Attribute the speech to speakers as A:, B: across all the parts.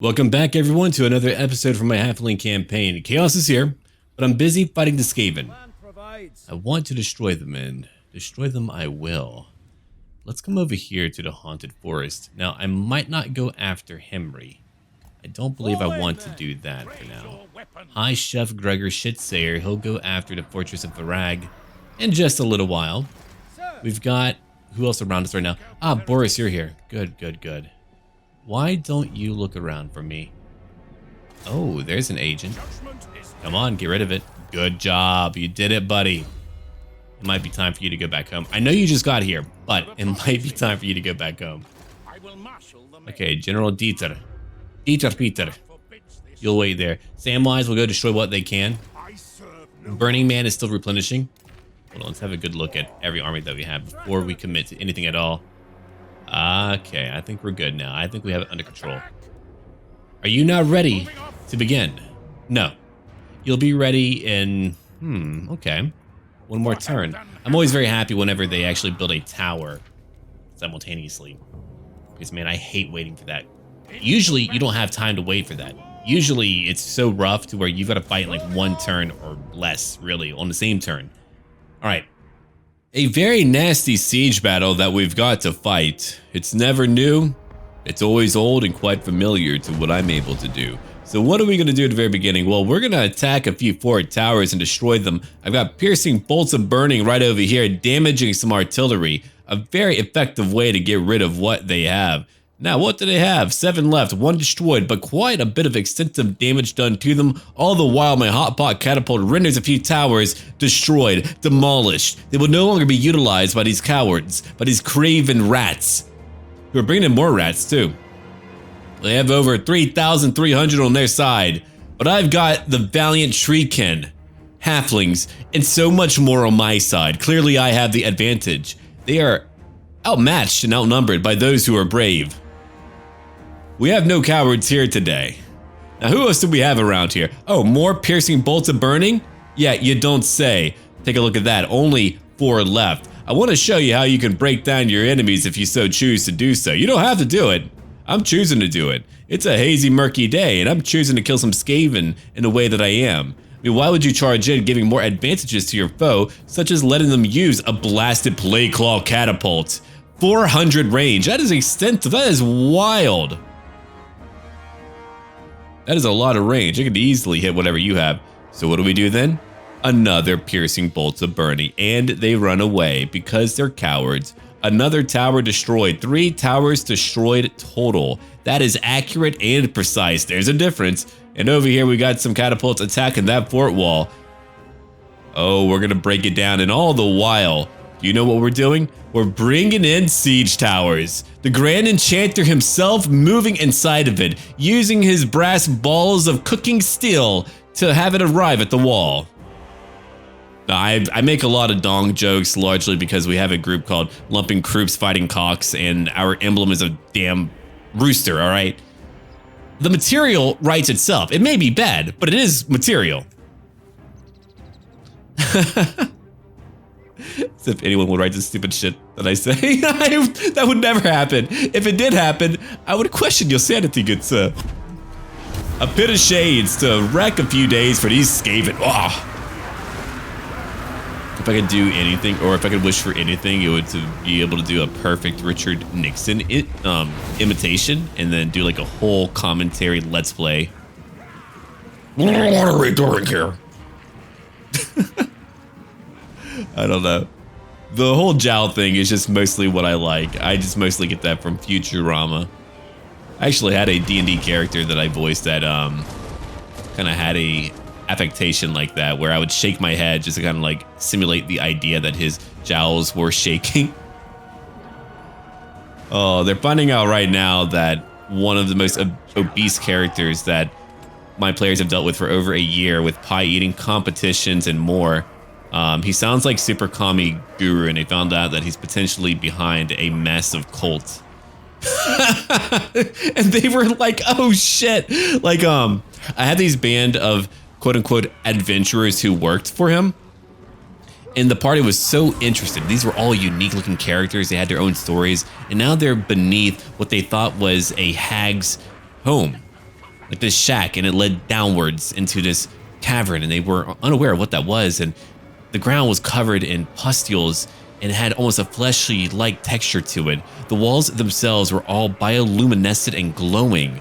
A: Welcome back everyone to another episode from my Halfling campaign. Chaos is here, but I'm busy fighting the Skaven. I want to destroy them, and destroy them I will. Let's come over here to the Haunted Forest. Now, I might not go after Henry. I don't believe I want to do that for now. Hi, Chef Gregor Shitsayer. He'll go after the Fortress of Varag in just a little while. We've got... who else around us right now? Ah, Boris, you're here. Good, good, good. Why don't you look around for me? Oh, there's an agent. Come on, get rid of it. Good job. You did it, buddy. It might be time for you to go back home. I know you just got here, but it might be time for you to go back home. Okay, General Dieter. Dieter Peter. You'll wait there. Samwise will go destroy what they can. Burning Man is still replenishing. Hold on, let's have a good look at every army that we have before we commit to anything at all. Okay, I think we're good now. I think we have it under control. Are you not ready to begin? No. You'll be ready in... okay. One more turn. I'm always very happy whenever they actually build a tower simultaneously. Because, man, I hate waiting for that. Usually, you don't have time to wait for that. Usually, it's so rough to where you've got to fight in like one turn or less, really, on the same turn. All right. A very nasty siege battle that we've got to fight. It's never new. It's always old and quite familiar to what I'm able to do. So what are we going to do at the very beginning? Well, we're going to attack a few fort towers and destroy them. I've got piercing bolts of burning right over here, damaging some artillery. A very effective way to get rid of what they have. Now, what do they have? 7 left, 1 destroyed, but quite a bit of extensive damage done to them. All the while, my hotpot catapult renders a few towers destroyed, demolished. They will no longer be utilized by these cowards, by these craven rats, who are bringing in more rats too. They have over 3,300 on their side, but I've got the valiant treekin, halflings, and so much more on my side. Clearly, I have the advantage. They are outmatched and outnumbered by those who are brave. We have no cowards here today. Now, who else do we have around here? Oh, more piercing bolts of burning? Yeah, you don't say. Take a look at that. Only 4 left. I want to show you how you can break down your enemies if you so choose to do so. You don't have to do it. I'm choosing to do it. It's a hazy, murky day, and I'm choosing to kill some Skaven in the way that I am. I mean, why would you charge in giving more advantages to your foe, such as letting them use a blasted play claw catapult? 400 range. That is extensive. That is wild. That is a lot of range. I could easily hit whatever you have. So what do we do then? Another piercing bolts of burning, and they run away because they're cowards. Another tower destroyed. 3 towers destroyed total. That is accurate and precise. There's a difference. And over here we got some catapults attacking that fort wall. Oh, we're gonna break it down, and all the while, you know what we're doing? We're bringing in siege towers. The Grand Enchanter himself moving inside of it, using his brass balls of cooking steel to have it arrive at the wall. Now, I make a lot of dong jokes, largely because we have a group called Lumping Croups Fighting Cocks, and our emblem is a damn rooster, all right? The material writes itself. It may be bad, but it is material. As if anyone would write this stupid shit that I say. That would never happen. If it did happen, I would question your sanity, good sir. A pit of shades to wreck a few days for these Skaven. Oh. If I could do anything, or if I could wish for anything, it would to be able to do a perfect Richard Nixon imitation, and then do like a whole commentary let's play. What are we doing here? I don't know. The whole Jowl thing is just mostly what I like. I just mostly get that from Futurama. I actually had a D&D character that I voiced that kind of had a affectation like that, where I would shake my head just to kind of like simulate the idea that his jowls were shaking. Oh, they're finding out right now that one of the most obese characters that my players have dealt with for over a year, with pie eating competitions and more. He sounds like Super Kami Guru, and they found out that he's potentially behind a massive cult. And they were like, oh shit. Like, I had these band of quote unquote adventurers who worked for him. And the party was so interested. These were all unique looking characters. They had their own stories. And now they're beneath what they thought was a hag's home. like this shack, and it led downwards into this cavern, and they were unaware of what that was. And the ground was covered in pustules and had almost a fleshy-like texture to it. The walls themselves were all bioluminescent and glowing.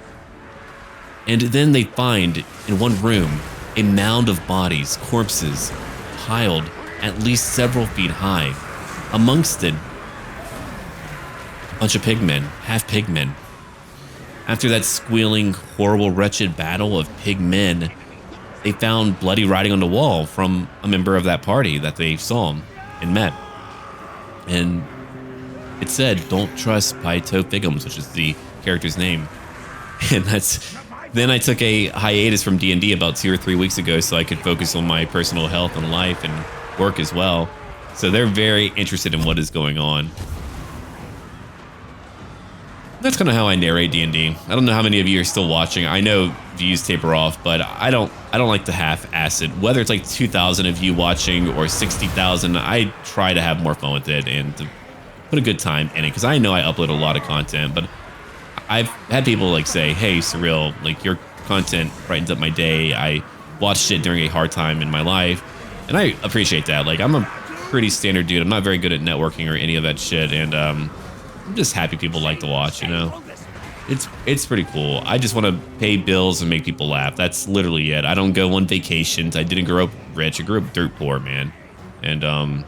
A: And then they find, in one room, a mound of bodies, corpses, piled at least several feet high. Amongst it, a bunch of pigmen, half pigmen. After that squealing, horrible, wretched battle of pigmen, they found bloody writing on the wall from a member of that party that they saw and met. And it said, "Don't trust Paito Figums," which is the character's name. And then I took a hiatus from D&D about 2 or 3 weeks ago so I could focus on my personal health and life and work as well. So they're very interested in what is going on. That's kind of how I narrate D&D. I don't know how many of you are still watching. I know views taper off, but I don't like to half-ass it. Whether it's like 2,000 of you watching or 60,000, I try to have more fun with it and to put a good time in it, because I know I upload a lot of content, but I've had people like say, "Hey, Surreal, like your content brightens up my day. I watched it during a hard time in my life," and I appreciate that. Like, I'm a pretty standard dude. I'm not very good at networking or any of that shit, and I'm just happy people like to watch, you know? It's pretty cool. I just want to pay bills and make people laugh. That's literally it. I don't go on vacations. I didn't grow up rich. I grew up dirt poor, man. And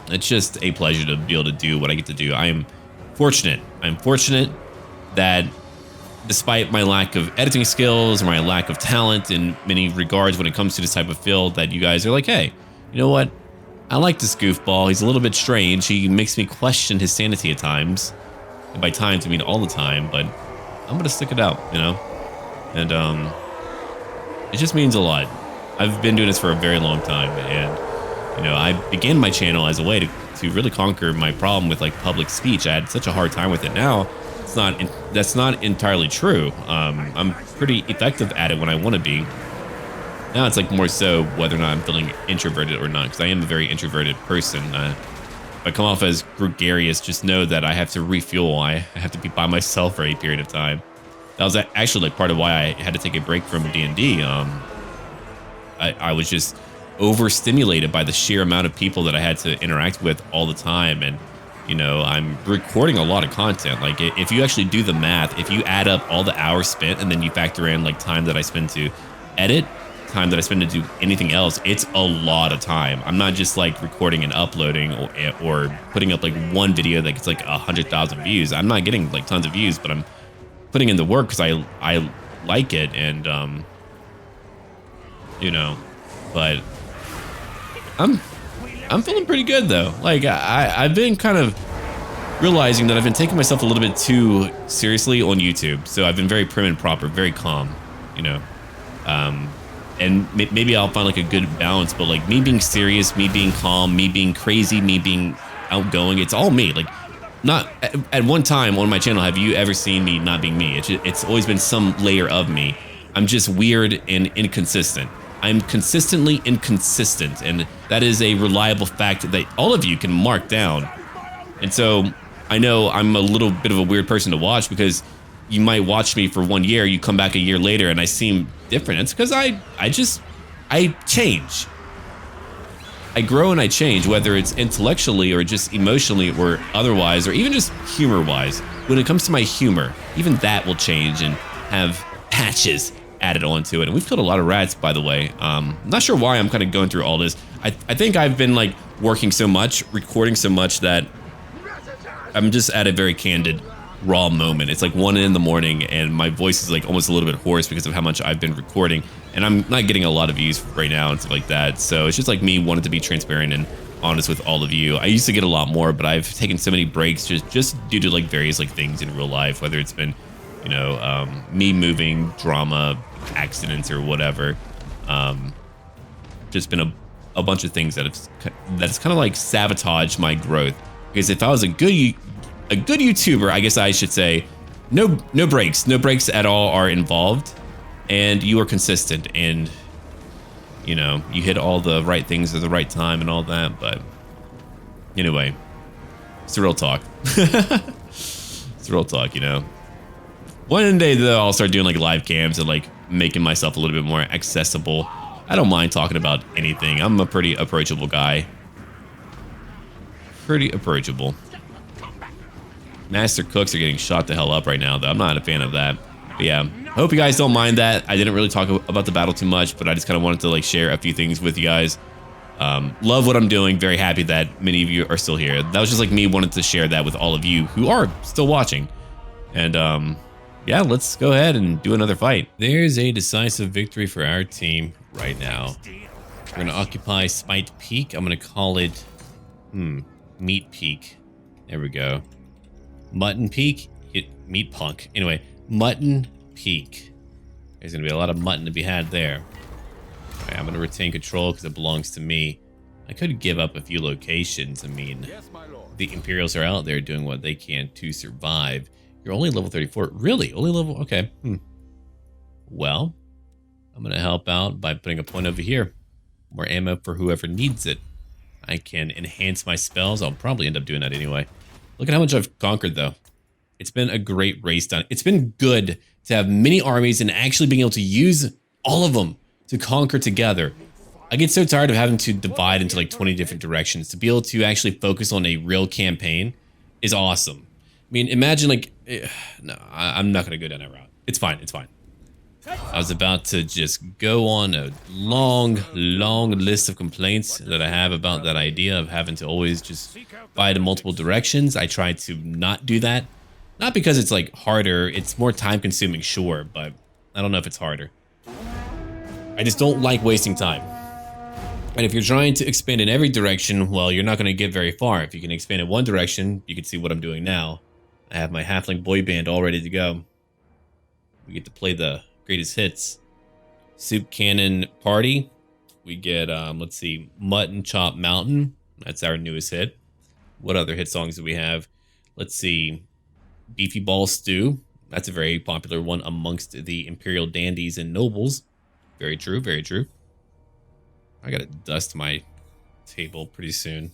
A: it's just a pleasure to be able to do what I get to do. I'm fortunate that despite my lack of editing skills or my lack of talent in many regards when it comes to this type of field, that you guys are like, "Hey, you know what? I like this goofball. He's a little bit strange. He makes me question his sanity at times." And by times, I mean all the time, but I'm going to stick it out, you know? And it just means a lot. I've been doing this for a very long time, and, you know, I began my channel as a way to really conquer my problem with, like, public speech. I had such a hard time with it. Now, that's not entirely true. I'm pretty effective at it when I want to be. Now it's like more so whether or not I'm feeling introverted or not, because I am a very introverted person. If I come off as gregarious, just know that I have to refuel. I have to be by myself for a period of time. That was actually like part of why I had to take a break from D&D. I was just overstimulated by the sheer amount of people that I had to interact with all the time. And, you know, I'm recording a lot of content. Like, if you actually do the math, if you add up all the hours spent and then you factor in like time that I spend to edit, time that I spend to do anything else, it's a lot of time. I'm not just like recording and uploading or putting up like one video that gets like 100,000 views. I'm not getting like tons of views, but I'm putting in the work because I like it. And you know, but I'm feeling pretty good though. Like, I've been kind of realizing that I've been taking myself a little bit too seriously on YouTube. So I've been very prim and proper, very calm, you know. And maybe I'll find like a good balance, but like me being serious, me being calm, me being crazy, me being outgoing, it's all me. Like, not at one time on my channel have you ever seen me not being me. It's always been some layer of me. I'm just weird and inconsistent. I'm consistently inconsistent, and that is a reliable fact that all of you can mark down. And so I know I'm a little bit of a weird person to watch, because you might watch me for 1 year, you come back a year later and I seem different. It's because I change. I grow and I change, whether it's intellectually or just emotionally or otherwise, or even just humor-wise. When it comes to my humor, even that will change and have patches added onto it. And we've killed a lot of rats, by the way. I'm not sure why I'm kind of going through all this. I think I've been like working so much, recording so much, that I'm just at a very candid, raw moment. It's like 1 in the morning and my voice is like almost a little bit hoarse because of how much I've been recording, and I'm not getting a lot of views right now and stuff like that. So it's just like me wanting to be transparent and honest with all of you. I used to get a lot more, but I've taken so many breaks just due to like various like things in real life, whether it's been, you know, me moving, drama, accidents, or whatever. Just been a bunch of things that's kind of like sabotaged my growth. Because if I was a good YouTuber, I guess I should say, no breaks at all are involved, and you are consistent, and you know, you hit all the right things at the right time and all that. But anyway, it's the real talk. It's the real talk, you know. One day though, I'll start doing like live cams and like making myself a little bit more accessible. I don't mind talking about anything. I'm a pretty approachable guy. Pretty approachable. Master cooks are getting shot the hell up right now though. I'm not a fan of that. But yeah, hope you guys don't mind that. I didn't really talk about the battle too much, but I just kind of wanted to like share a few things with you guys. Love what I'm doing. Very happy that many of you are still here. That was just like me wanting to share that with all of you who are still watching. And yeah, let's go ahead and do another fight. There's a decisive victory for our team right now. We're going to occupy Spite Peak. I'm going to call it Meat Peak. There we go. Mutton Peak. Meat Punk. Anyway, Mutton Peak. There's going to be a lot of mutton to be had there. All right, I'm going to retain control because it belongs to me. I could give up a few locations. I mean, the Imperials are out there doing what they can to survive. You're only level 34. Really? Only level? Okay. Well, I'm going to help out by putting a point over here. More ammo for whoever needs it. I can enhance my spells. I'll probably end up doing that anyway. Look at how much I've conquered, though. It's been a great race done. It's been good to have many armies and actually being able to use all of them to conquer together. I get so tired of having to divide into like 20 different directions. To be able to actually focus on a real campaign is awesome. I mean, imagine like, no, I'm not going to go down that route. It's fine. It's fine. I was about to just go on a long list of complaints that I have about that idea of having to always just fight in multiple directions. I try to not do that. Not because it's like harder. It's more time consuming, sure, but I don't know if it's harder. I just don't like wasting time. And if you're trying to expand in every direction, well, you're not going to get very far. If you can expand in one direction, you can see what I'm doing now. I have my Halfling boy band all ready to go. We get to play the greatest hits. Soup Cannon Party. We get, let's see, Mutton Chop Mountain. That's our newest hit. What other hit songs do we have? Let's see. Beefy Ball Stew. That's a very popular one amongst the Imperial dandies and nobles. Very true, very true. I gotta dust my table pretty soon.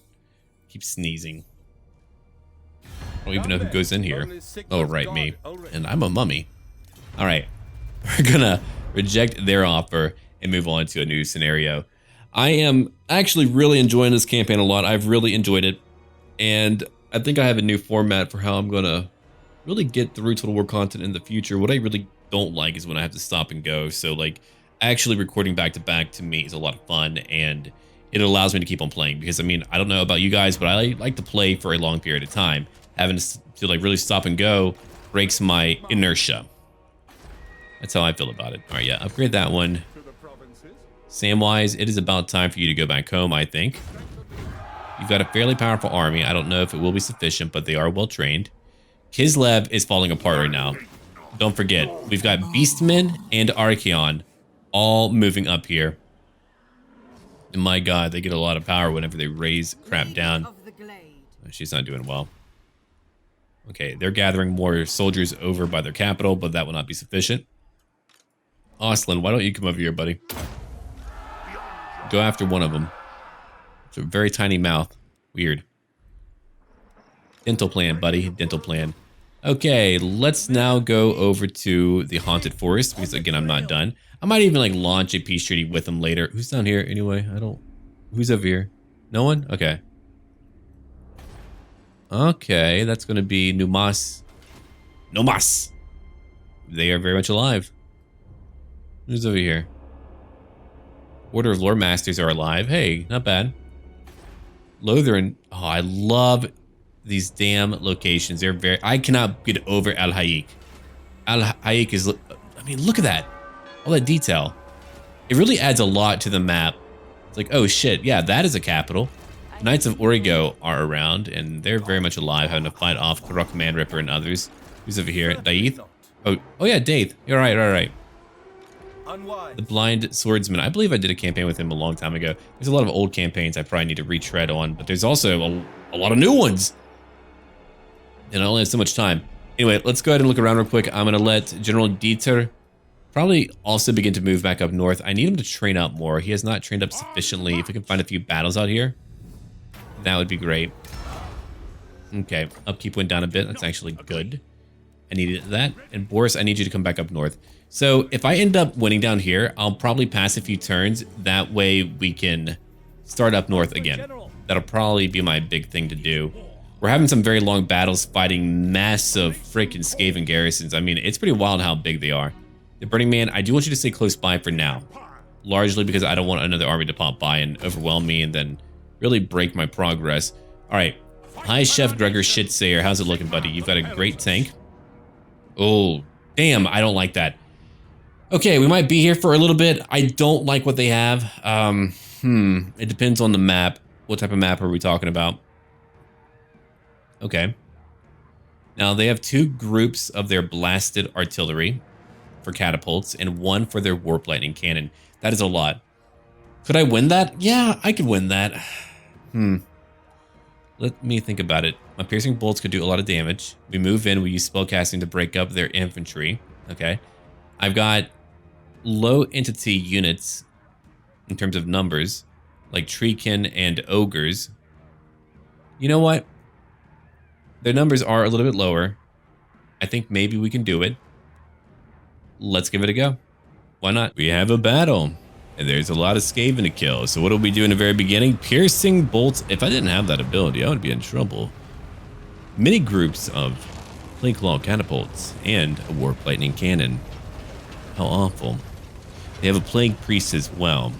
A: Keep sneezing. I don't even know who goes in here. Oh, right, me. And I'm a mummy. All right. We're gonna reject their offer and move on to a new scenario. I am actually really enjoying this campaign a lot. I've really enjoyed it. And I think I have a new format for how I'm gonna really get through Total War content in the future. What I really don't like is when I have to stop and go. So like actually recording back to back to me is a lot of fun, and it allows me to keep on playing because I mean, I don't know about you guys, but I like to play for a long period of time. Having to like really stop and go breaks my inertia. That's how I feel about it. All right, yeah, upgrade that one. Samwise, it is about time for you to go back home, I think. You've got a fairly powerful army. I don't know if it will be sufficient, but they are well trained. Kislev is falling apart right now. Don't forget, we've got Beastmen and Archeon all moving up here. And my god, they get a lot of power whenever they raise crap down. She's not doing well. Okay, they're gathering more soldiers over by their capital, but that will not be sufficient. Osland, why don't you come over here, buddy? Go after one of them. It's a very tiny mouth. Weird. Dental plan, buddy. Dental plan. Okay, let's now go over to the Haunted Forest, because again, I'm not done. I might even like launch a peace treaty with them later. Who's down here anyway? I don't... Who's over here? No one? Okay. Okay, that's going to be Numas. Nomas! They are very much alive. Who's over here? Order of Lore Masters are alive. Hey, not bad. Lothern. Oh, I love these damn locations. They're very... I cannot get over Al Hayek. Al Hayek is... I mean, look at that. All that detail. It really adds a lot to the map. It's like, oh shit, yeah, that is a capital. Knights of Origo are around, and they're very much alive, having to fight off Karok Manripper and others. Who's over here? Daith? Oh yeah, Daith. You're right, all right. The Blind Swordsman. I believe I did a campaign with him a long time ago. There's a lot of old campaigns I probably need to retread on, but there's also a lot of new ones. And I only have so much time. Anyway, let's go ahead and look around real quick. I'm going to let General Dieter probably also begin to move back up north. I need him to train up more. He has not trained up sufficiently. If we can find a few battles out here, that would be great. Okay, upkeep went down a bit. That's actually good. I needed that. And Boris, I need you to come back up north. So if I end up winning down here, I'll probably pass a few turns. That way we can start up north again. That'll probably be my big thing to do. We're having some very long battles fighting massive freaking Skaven garrisons. I mean, it's pretty wild how big they are. The Burning Man, I do want you to stay close by for now. Largely because I don't want another army to pop by and overwhelm me and then really break my progress. All right. Hi, Chef Gregor Shitsayer. How's it looking, buddy? You've got a great tank. Oh, damn. I don't like that. Okay, we might be here for a little bit. I don't like what they have. It depends on the map. What type of map are we talking about? Okay. Now, they have 2 groups of their blasted artillery for catapults and 1 for their warp lightning cannon. That is a lot. Could I win that? Yeah, I could win that. Let me think about it. My piercing bolts could do a lot of damage. We move in. We use spellcasting to break up their infantry. Okay. I've got low entity units in terms of numbers, like Treekin and Ogres. You know what? Their numbers are a little bit lower. I think maybe we can do it. Let's give it a go. Why not? We have a battle. And there's a lot of Skaven to kill. So what do we do in the very beginning? Piercing bolts. If I didn't have that ability, I would be in trouble. Many groups of Plague Claw catapults and a Warp Lightning cannon. How awful. They have a Plague Priest as well.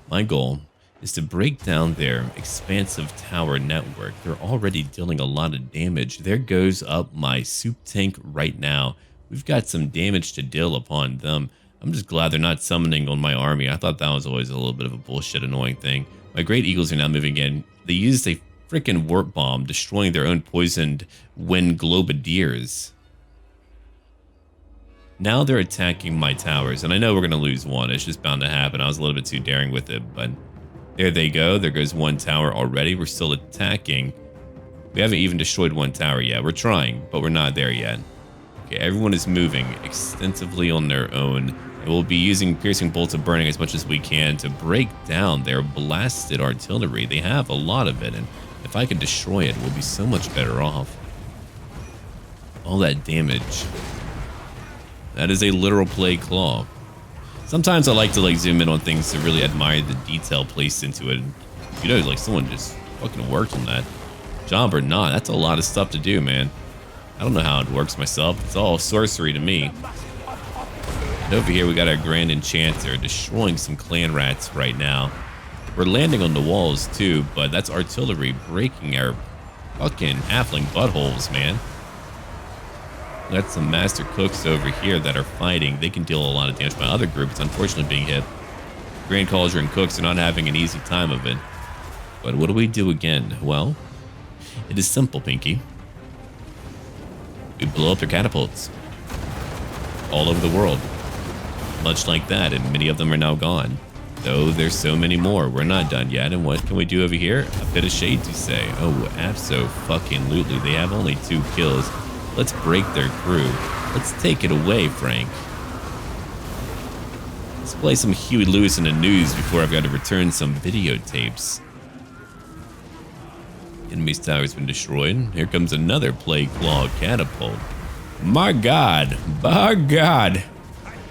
A: My goal is to break down their expansive tower network. They're already dealing a lot of damage. There goes up my soup tank right now. We've got some damage to deal upon them. I'm just glad they're not summoning on my army. I thought that was always a little bit of a bullshit annoying thing. My Great Eagles are now moving in. They used a freaking warp bomb, destroying their own poisoned wind globadiers. Now they're attacking my towers, and I know we're going to lose one. It's just bound to happen. I was a little bit too daring with it, but there they go. There goes one tower already. We're still attacking. We haven't even destroyed one tower yet. We're trying, but we're not there yet. Okay, everyone is moving extensively on their own. And we'll be using piercing bolts of burning as much as we can to break down their blasted artillery. They have a lot of it, and if I can destroy it, we'll be so much better off. All that damage. That is a literal Plague Claw. Sometimes I like to zoom in on things to really admire the detail placed into it. You know, like someone just fucking worked on that. Job or not, that's a lot of stuff to do, man. I don't know how it works myself. It's all sorcery to me. And over here we got our Grand Enchanter destroying some clan rats right now. We're landing on the walls too, but that's artillery breaking our fucking halfling buttholes, man. We got some master cooks over here that are fighting. They can deal a lot of damage. My other group is unfortunately being hit. Grand Cauldron cooks are not having an easy time of it. But what do we do again? Well, it is simple, Pinky. We blow up their catapults all over the world. Much like that, and many of them are now gone. Though there's so many more. We're not done yet. And what can we do over here? A bit of shade to say. Oh, abso-fucking-lutely. They have only 2 kills. Let's break their crew. Let's take it away, Frank. Let's play some Huey Lewis in the news before I've got to return some videotapes. Enemy's tower's been destroyed. Here comes another Plague Claw catapult. My God. By God.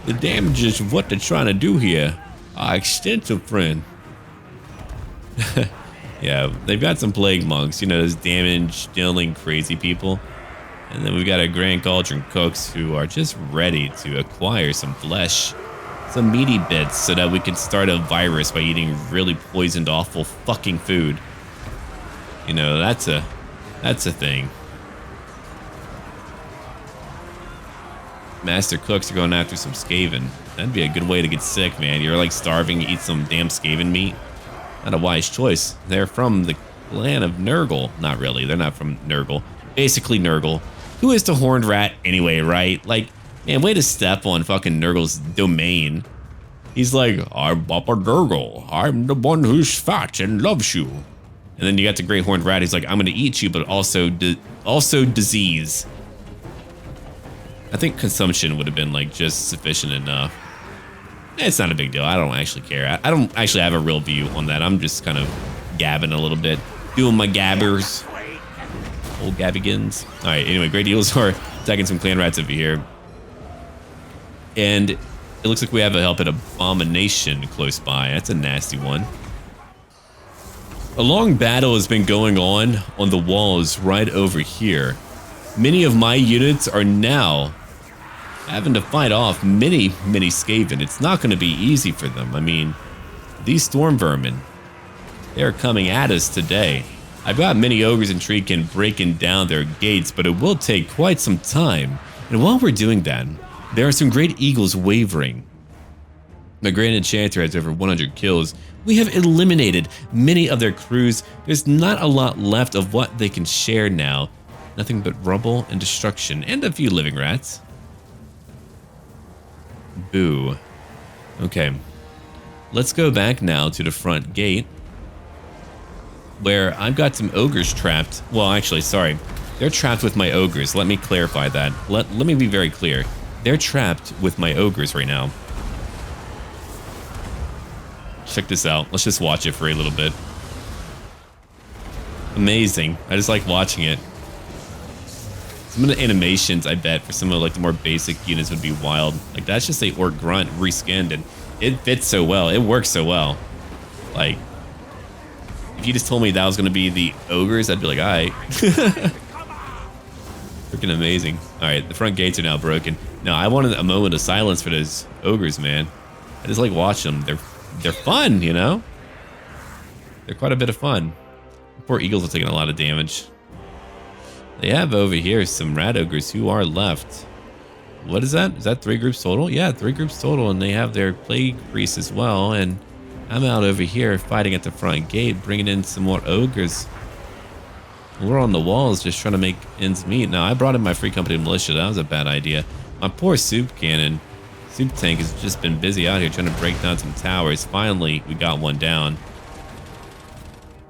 A: The damages of what they're trying to do here are extensive, friend. Yeah, they've got some plague monks, you know, those damage-dealing crazy people. And then we've got our Grand Cauldron cooks who are just ready to acquire some flesh, some meaty bits, so that we can start a virus by eating really poisoned, awful fucking food. You know, that's a thing. Master cooks are going after some Skaven. That'd be a good way to get sick, man. You're like starving, you eat some damn Skaven meat. Not a wise choice. They're from the clan of Nurgle. Not really, they're not from Nurgle. Basically Nurgle. Who is the horned rat anyway, right? Like, man, way to step on fucking Nurgle's domain. He's like, I'm Papa Nurgle. I'm the one who's fat and loves you. And then you got the great horned rat. He's like, I'm gonna eat you, but also disease. I think consumption would have been like just sufficient enough. It's not a big deal. I don't actually care. I don't actually have a real view on that. I'm just kind of gabbing a little bit, doing my gabbers. Old gabbigans. All right. Anyway, Great Eagles are Attacking some clan rats over here. And it looks like we have a help at Abomination close by. That's a nasty one. A long battle has been going on the walls right over here. Many of my units are now having to fight off many Skaven. It's not going to be easy for them. I mean, these storm vermin, they are coming at us today. I've got many ogres and treekin breaking down their gates, but it will take quite some time. And while we're doing that, there are some great eagles wavering. My Grand Enchanter has over 100 kills. We have eliminated many of their crews. There's not a lot left of what they can share now. Nothing but rubble and destruction, and a few living rats. Boo. Okay. Let's go back now to the front gate, where I've got some ogres trapped. Well, actually, sorry. They're trapped with my ogres. Let me clarify that. Let me be very clear. They're trapped with my ogres right now. Check this out. Let's just watch it for a little bit. Amazing. I just like watching it. Some of the animations, I bet, for some of like the more basic units would be wild. Like, that's just a orc grunt reskinned, and it fits so well. It works so well. Like, if you just told me that was going to be the ogres, I'd be like, all right. Freaking amazing. All right, the front gates are now broken. Now, I wanted a moment of silence for those ogres, man. I just like watching them. They're fun, you know? They're quite a bit of fun. Poor eagles are taking a lot of damage. They have over here some rat ogres who are left. What is that? Is that 3 groups total? Yeah, 3 groups total, and they have their plague priest as well. And I'm out over here fighting at the front gate, bringing in some more ogres. We're on the walls just trying to make ends meet. Now, I brought in my free company militia. That was a bad idea. My poor soup cannon. Soup tank has just been busy out here trying to break down some towers. Finally, we got one down.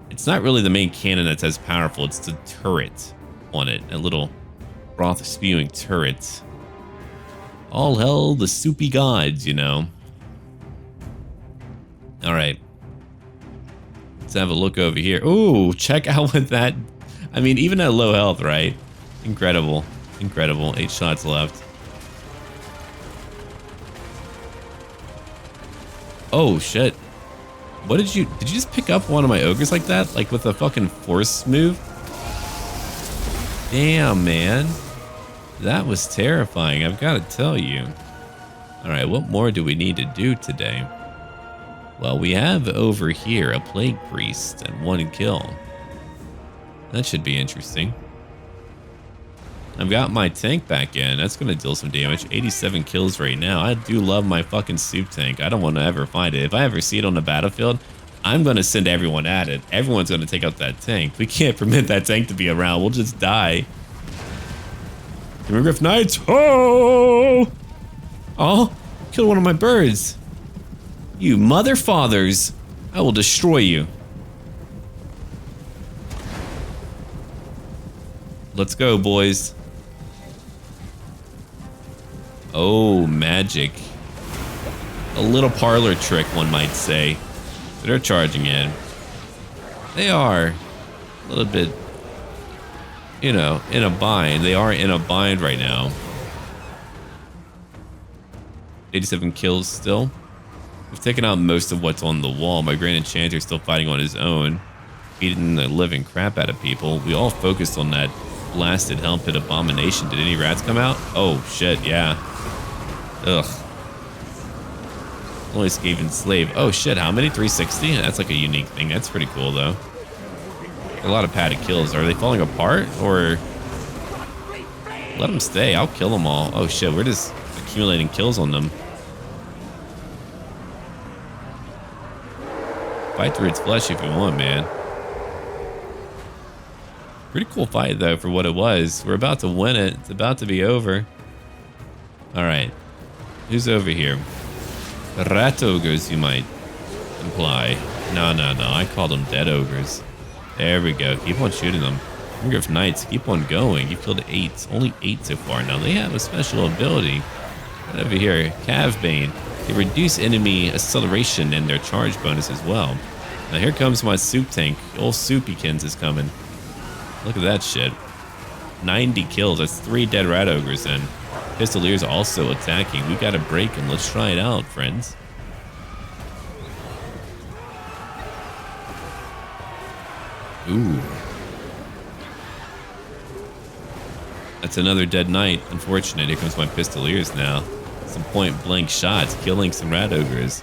A: It's not really the main cannon that's as powerful. It's the turret on it. A little broth spewing turret. All hell the soupy gods, you know. All right. Let's have a look over here. Ooh, check out what that... I mean, even at low health, right? Incredible. Incredible. 8 shots left. Oh, shit. What did you just pick up one of my ogres like that? Like with a fucking force move? Damn, man. That was terrifying, I've got to tell you. Alright, what more do we need to do today? Well, we have over here a plague priest and 1 kill. That should be interesting. I've got my tank back in. That's going to deal some damage. 87 kills right now. I do love my fucking soup tank. I don't want to ever find it. If I ever see it on the battlefield, I'm going to send everyone at it. Everyone's going to take out that tank. We can't permit that tank to be around. We'll just die. Griff Knights. Oh! Oh! Killed one of my birds. You mother fathers. I will destroy you. Let's go, boys. Oh, magic. A little parlor trick, one might say. So they're charging in. They are a little bit, you know, in a bind. They are in a bind right now. 87 kills still. We've taken out most of what's on the wall. My Grand Enchanter is still fighting on his own, beating the living crap out of people. We all focused on that blasted Hell Pit Abomination. Did any rats come out? Oh, shit, yeah. Ugh. Only Skaven slave. Oh, shit, how many? 360? That's like a unique thing. That's pretty cool, though. A lot of padded kills. Are they falling apart, or... Let them stay. I'll kill them all. Oh, shit, we're just accumulating kills on them. Fight through its flesh if you want, man. Pretty cool fight, though, for what it was. We're about to win it. It's about to be over. Alright. Who's over here? Rat ogres, you might imply. No. I call them dead ogres. There we go. Keep on shooting them. Griff Knights, keep on going. You've killed 8. Only 8 so far. Now, they have a special ability. Right over here. Cavbane. They reduce enemy acceleration and their charge bonus as well. Now, here comes my soup tank. Old Soupykins is coming. Look at that shit. 90 kills. That's 3 dead rat ogres in. Pistoliers also attacking. We got a break and let's try it out, friends. Ooh. That's another dead knight. Unfortunate. Here comes my pistoliers now. Some point blank shots, killing some rat ogres.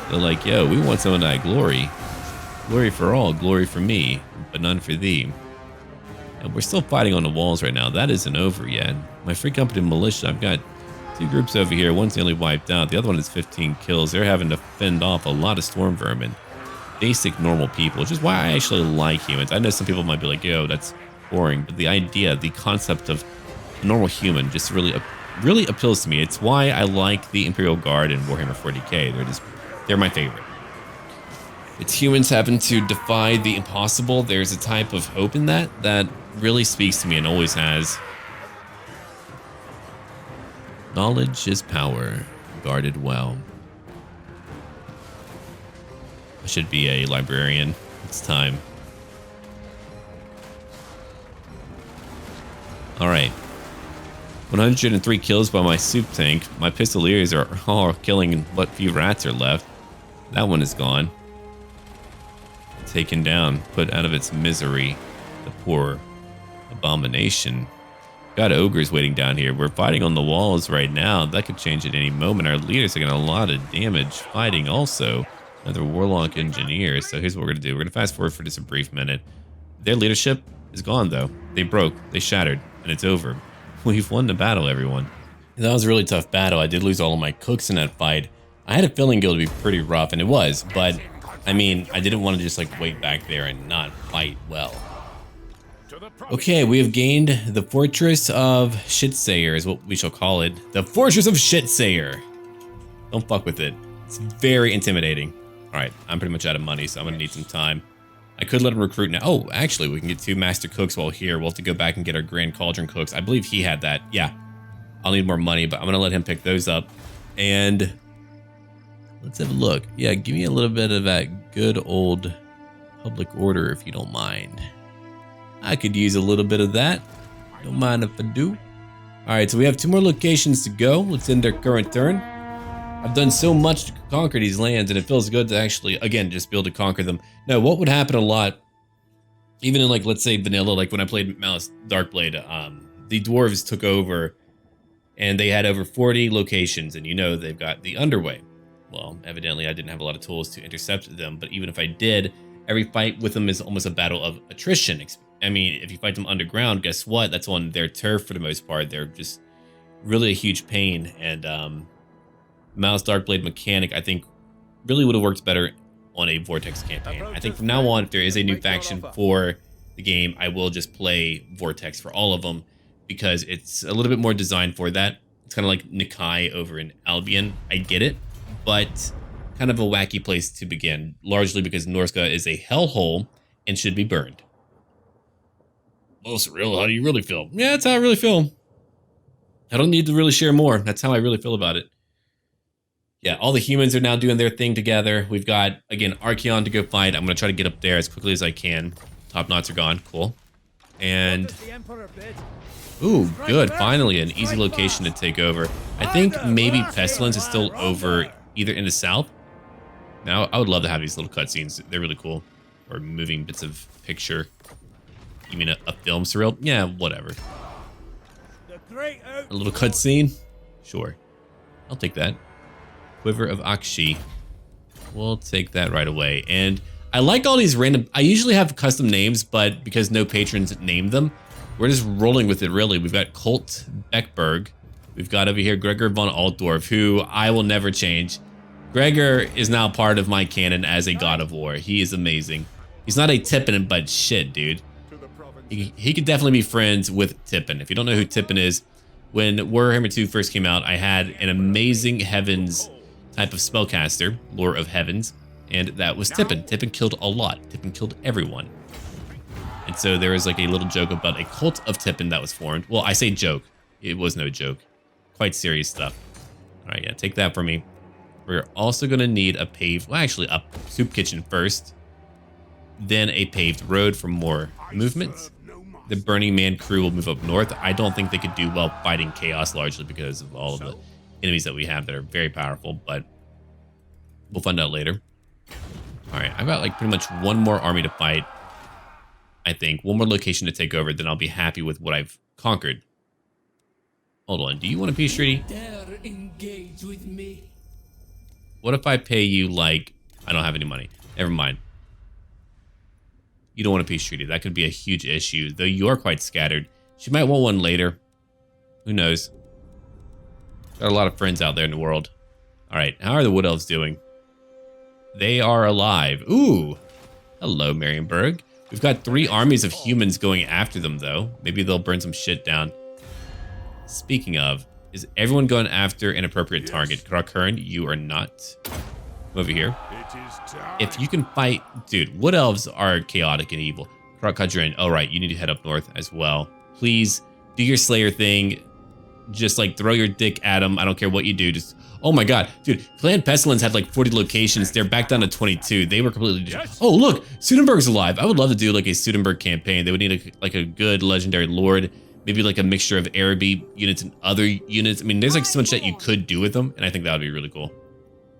A: They're like, yo, we want some of that glory. Glory for all, glory for me, but none for thee. And we're still fighting on the walls right now. That isn't over yet. My free company militia, I've got 2 groups over here. One's nearly wiped out. The other one is 15 kills. They're having to fend off a lot of storm vermin. Basic normal people, which is why I actually like humans. I know some people might be like, yo, that's boring. But the idea, the concept of a normal human just really appeals to me. It's why I like the Imperial Guard and Warhammer 40k. They're my favorite. It's humans having to defy the impossible. There's a type of hope in that really speaks to me and always has. Knowledge is power, guarded well. I should be a librarian. It's time. All right. 103 kills by my soup tank. My pistoliers are all killing what few rats are left. That one is gone. Taken down, put out of its misery. The poor abomination. Got ogres waiting down here. We're fighting on the walls right now. That could change at any moment. Our leaders are getting a lot of damage fighting also. Another warlock engineer. So here's what we're going to do. We're going to fast forward for just a brief minute. Their leadership is gone though. They broke, they shattered, and it's over. We've won the battle, everyone. That was a really tough battle. I did lose all of my cooks in that fight. I had a feeling it would be pretty rough, and it was, but I mean, I didn't want to just like wait back there and not fight well. Okay, we have gained the Fortress of Shitsayer is what we shall call it. The Fortress of Shitsayer. Don't fuck with it. It's very intimidating. All right, I'm pretty much out of money, so I'm gonna need some time. I could let him recruit now. Oh, actually, we can get 2 master cooks while here. We'll have to go back and get our Grand Cauldron cooks. I believe he had that. Yeah, I'll need more money, but I'm gonna let him pick those up. And let's have a look. Yeah, give me a little bit of that good old public order if you don't mind. I could use a little bit of that. Don't mind if I do. All right, so we have 2 more locations to go. Let's end our current turn. I've done so much to conquer these lands, and it feels good to actually, again, just be able to conquer them. Now, what would happen a lot, even in like, let's say vanilla, like when I played Malice Darkblade, the dwarves took over, and they had over 40 locations, and you know they've got the Underway. Well, evidently I didn't have a lot of tools to intercept them, but even if I did, every fight with them is almost a battle of attrition. I mean, if you fight them underground, guess what? That's on their turf for the most part. They're just really a huge pain. And Malice Darkblade mechanic, I think, really would have worked better on a Vortex campaign. I think from now on, if there is a new faction for the game, I will just play Vortex for all of them because it's a little bit more designed for that. It's kind of like Nikai over in Albion. I get it, but kind of a wacky place to begin, largely because Norska is a hellhole and should be burned. Well, Surreal, how do you really feel? Yeah, that's how I really feel. I don't need to really share more. That's how I really feel about it. Yeah, all the humans are now doing their thing together. We've got, again, Archeon to go fight. I'm going to try to get up there as quickly as I can. Top knots are gone. Cool. And... ooh, good. Finally, an easy location to take over. I think maybe Pestilence is still over either in the south. Now, I would love to have these little cutscenes. They're really cool. Or moving bits of picture. You mean a film, Surreal? Yeah, whatever. A little cutscene? Sure. I'll take that. Quiver of Akshi. We'll take that right away. And I like all these random... I usually have custom names, but because no patrons name them, we're just rolling with it, really. We've got Colt Beckberg. We've got over here Gregor von Altdorf, who I will never change. Gregor is now part of my canon as a god of war. He is amazing. He's not a Tippin, but shit, dude. He could definitely be friends with Tippin. If you don't know who Tippin is, when Warhammer 2 first came out, I had an amazing Heavens type of spellcaster, Lore of Heavens, and that was Tippin. Tippin killed a lot. Tippin killed everyone. And so there was like a little joke about a cult of Tippin that was formed. Well, I say joke. It was no joke. Quite serious stuff. All right, yeah, take that for me. We're also going to need a paved, well, actually a soup kitchen first, then a paved road for more movements. the Burning Man crew will move up north. I don't think they could do well fighting chaos, largely because of all of the enemies that we have that are very powerful, but we'll find out later. All right, I've got like pretty much one more army to fight. I think one more location to take over, then I'll be happy with what I've conquered. Hold on, do you want a peace treaty?
B: Engage with me.
A: What if I pay you like, I don't have any money. Never mind. You don't want a peace treaty. That could be a huge issue, though you are quite scattered. She might want one later. Who knows? Got a lot of friends out there in the world. All right, how are the Wood Elves doing? They are alive. Ooh. Hello, Marienburg. We've got 3 armies of humans going after them, though. Maybe they'll burn some shit down. Speaking of, is everyone going after an appropriate target? Krakern, you are not. Come over here. If you can fight... Dude, Wood Elves are chaotic and evil. Krakadrin, all right, you need to head up north as well. Please, do your Slayer thing. Just, like, throw your dick at them. I don't care what you do. Just... Oh my god, dude, Clan Pestilence had like 40 locations. They're back down to 22. They were completely... Oh, look, Sudenburg's alive. I would love to do like a Sudenburg campaign. They would need like a good legendary lord, maybe like a mixture of Araby units and other units. I mean, there's like so much that you could do with them, and I think that would be really cool.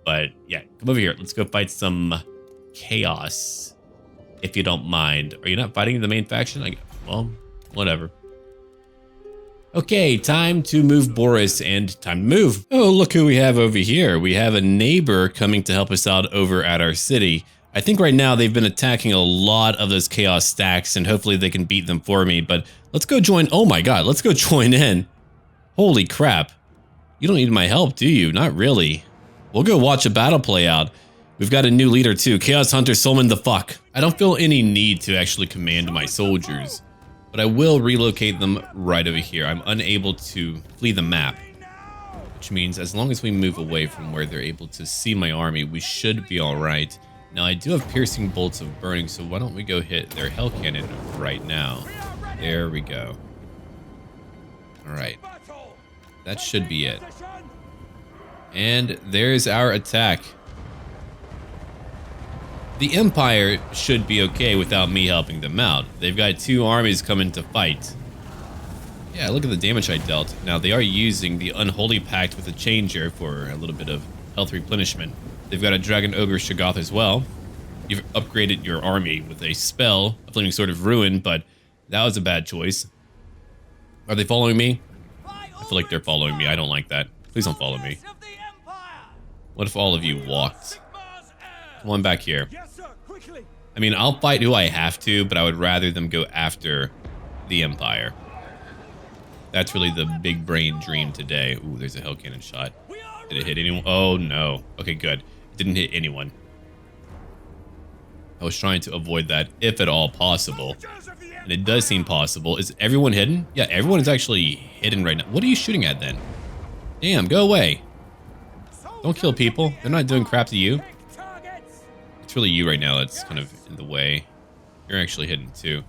A: But yeah, come over here. Let's go fight some chaos, if you don't mind. Are you not fighting the main faction? Well, whatever. Okay, time to move Boris and time to move. Oh, look who we have over here. We have a neighbor coming to help us out over at our city. I think right now they've been attacking a lot of those chaos stacks and hopefully they can beat them for me, but let's go join. Oh my god, let's go join in. Holy crap. You don't need my help, do you? Not really. We'll go watch a battle play out. We've got a new leader too, Chaos Hunter Solman the fuck. I don't feel any need to actually command my soldiers, but I will relocate them right over here. I'm unable to flee the map, which means as long as we move away from where they're able to see my army, we should be all right. Now, I do have piercing bolts of burning, so why don't we go hit their hell cannon right now? There we go. All right. That should be it. And there's our attack. The Empire should be okay without me helping them out. They've got 2 armies coming to fight. Yeah, look at the damage I dealt. Now, they are using the Unholy Pact with a Changer for a little bit of health replenishment. They've got a Dragon Ogre Shoggoth as well. You've upgraded your army with a spell, a Flaming Sword of Ruin, but that was a bad choice. Are they following me? I feel like they're following me. I don't like that. Please don't follow me. What if all of you walked? Come on back here. I mean, I'll fight who I have to, but I would rather them go after the Empire. That's really the big brain dream today. Ooh, there's a hell cannon shot. Did it hit anyone? Oh, no. Okay, good. It didn't hit anyone. I was trying to avoid that, if at all possible. And it does seem possible. Is everyone hidden? Yeah, everyone is actually hidden right now. What are you shooting at then? Damn, go away. Don't kill people. They're not doing crap to you. It's really you right now that's kind of in the way. You're actually hidden too.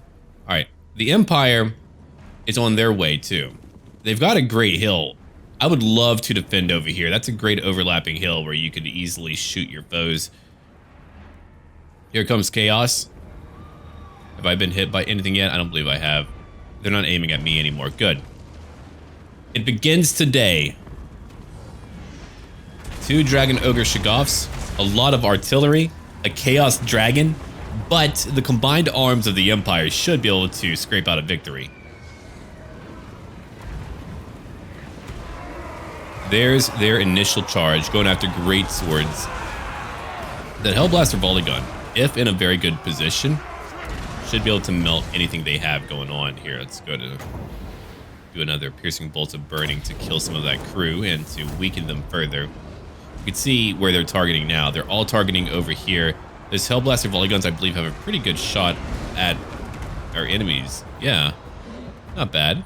A: All right, the Empire is on their way too. They've got a great hill. I would love to defend over here. That's a great overlapping hill where you could easily shoot your foes. Here comes Chaos. Have I been hit by anything yet? I don't believe I have. They're not aiming at me anymore. Good. It begins today. 2 Dragon Ogre Shoggoths, a lot of artillery, a Chaos Dragon, but the combined arms of the Empire should be able to scrape out a victory. There's their initial charge, going after great swords. The Hellblaster Volley Gun, if in a very good position, should be able to melt anything they have going on here. Let's go to do another Piercing Bolts of Burning to kill some of that crew and to weaken them further. You can see where they're targeting now. They're all targeting over here. Those Hellblaster Volley Guns, I believe, have a pretty good shot at our enemies. Yeah, not bad.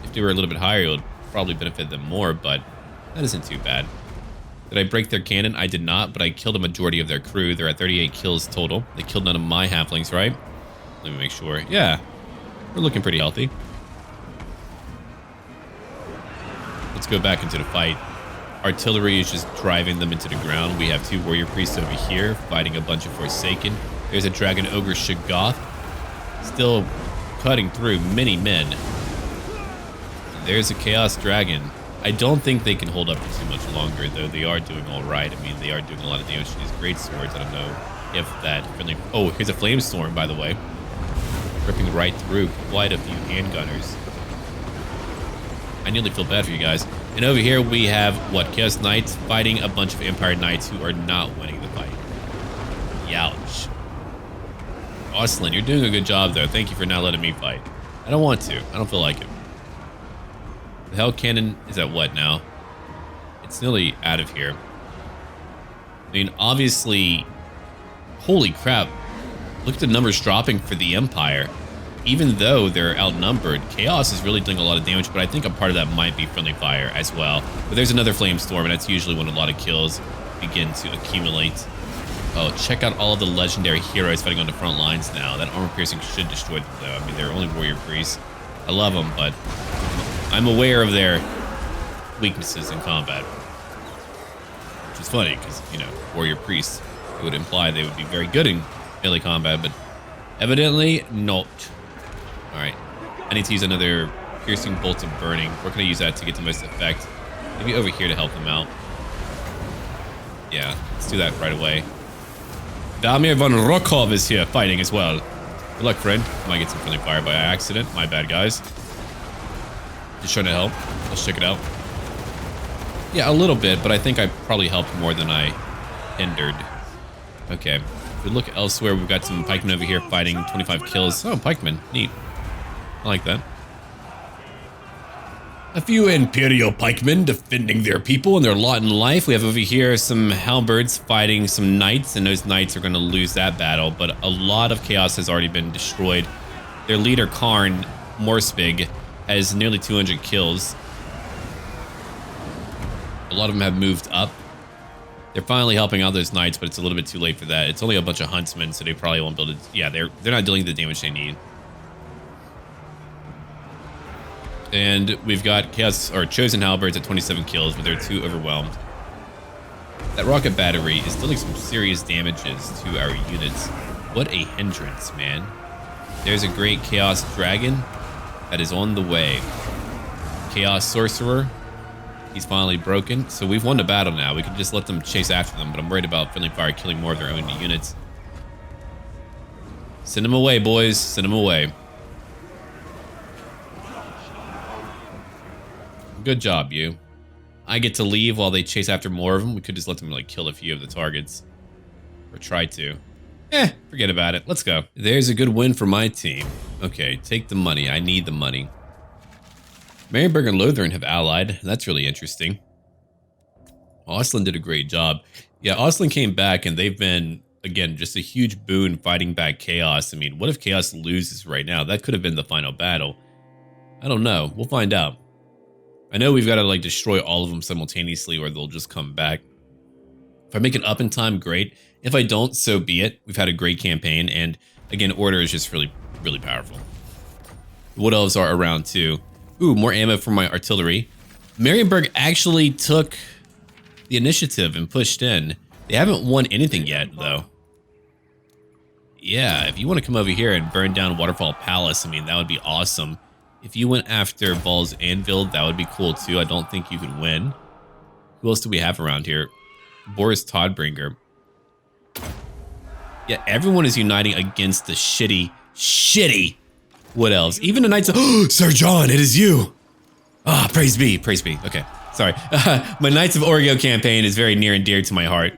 A: If they were a little bit higher, it would probably benefit them more, but that isn't too bad. Did I break their cannon? I did not, but I killed a majority of their crew. They're at 38 kills total. They killed none of my halflings, right? Let me make sure. Yeah, we're looking pretty healthy. Let's go back into the fight. Artillery is just driving them into the ground. We have 2 warrior priests over here fighting a bunch of Forsaken. There's a Dragon Ogre Shoggoth. Still cutting through many men. There's a Chaos Dragon. I don't think they can hold up for too much longer, though. They are doing all right. I mean, they are doing a lot of damage to these great swords. I don't know if that friendly... Oh, here's a flame storm, by the way. Ripping right through quite a few handgunners. I nearly feel bad for you guys. And over here we have, what, Chaos Knights fighting a bunch of Empire Knights who are not winning the fight. Youch. Austin, you're doing a good job, though. Thank you for not letting me fight. I don't want to. I don't feel like it. The Hell Cannon is at what now? It's nearly out of here. I mean, obviously... Holy crap. Look at the numbers dropping for the Empire. Even though they're outnumbered, Chaos is really doing a lot of damage, but I think a part of that might be friendly fire as well. But there's another Flame Storm, and that's usually when a lot of kills begin to accumulate. Oh, check out all of the legendary heroes fighting on the front lines now. That armor piercing should destroy them, though. I mean, they're only warrior priests. I love them, but I'm aware of their weaknesses in combat. Which is funny, because, you know, warrior priests, it would imply they would be very good in melee combat, but evidently not. Alright, I need to use another piercing bolt of burning. Where can I use that to get the most effect? Maybe over here to help them out. Yeah, let's do that right away. Damir von Rokov is here fighting as well. Good luck, friend. Might get some friendly fire by accident. My bad, guys. Just trying to help. Let's check it out. Yeah, a little bit, but I think I probably helped more than I hindered. Okay. If we look elsewhere, we've got some pikemen over here fighting 25 kills. Oh, pikemen. Neat. I like that. A few Imperial pikemen defending their people and their lot in life. We have over here some halberds fighting some knights, and those knights are going to lose that battle, but a lot of chaos has already been destroyed. Their leader, Karn Morspig, has nearly 200 kills. A lot of them have moved up. They're finally helping out those knights, but it's a little bit too late for that. It's only a bunch of huntsmen, so they probably won't be able to... Yeah, they're not dealing the damage they need. And we've got Chaos or Chosen Halberds at 27 kills, but they're too overwhelmed. That rocket battery is dealing some serious damages to our units. What a hindrance, man. There's a great Chaos Dragon that is on the way. Chaos Sorcerer. He's finally broken. So we've won the battle now. We can just let them chase after them, but I'm worried about friendly fire killing more of their own units. Send them away, boys. Send them away. Good job, you. I get to leave while they chase after more of them. We could just let them, like, kill a few of the targets. Or try to. Forget about it. Let's go. There's a good win for my team. Okay, take the money. I need the money. Marienburg and Lothern have allied. That's really interesting. Austin did a great job. Yeah, Austin came back, and they've been, again, just a huge boon fighting back Chaos. I mean, what if Chaos loses right now? That could have been the final battle. I don't know. We'll find out. I know we've got to, like, destroy all of them simultaneously or they'll just come back. If I make it up in time, great. If I don't, so be it. We've had a great campaign, and, again, Order is just really, really powerful. Wood Elves are around, too. Ooh, more ammo for my artillery. Marienburg actually took the initiative and pushed in. They haven't won anything yet, though. Yeah, if you want to come over here and burn down Waterfall Palace, I mean, that would be awesome. If you went after Ball's Anvil, that would be cool too. I don't think you could win. Who else do we have around here? Boris Todbringer. Yeah, everyone is uniting against the shitty Wood Elves. Even the Knights of... Oh, Sir John, it is you! Ah, praise be, praise be. Okay, sorry. My Knights of Orgo campaign is very near and dear to my heart.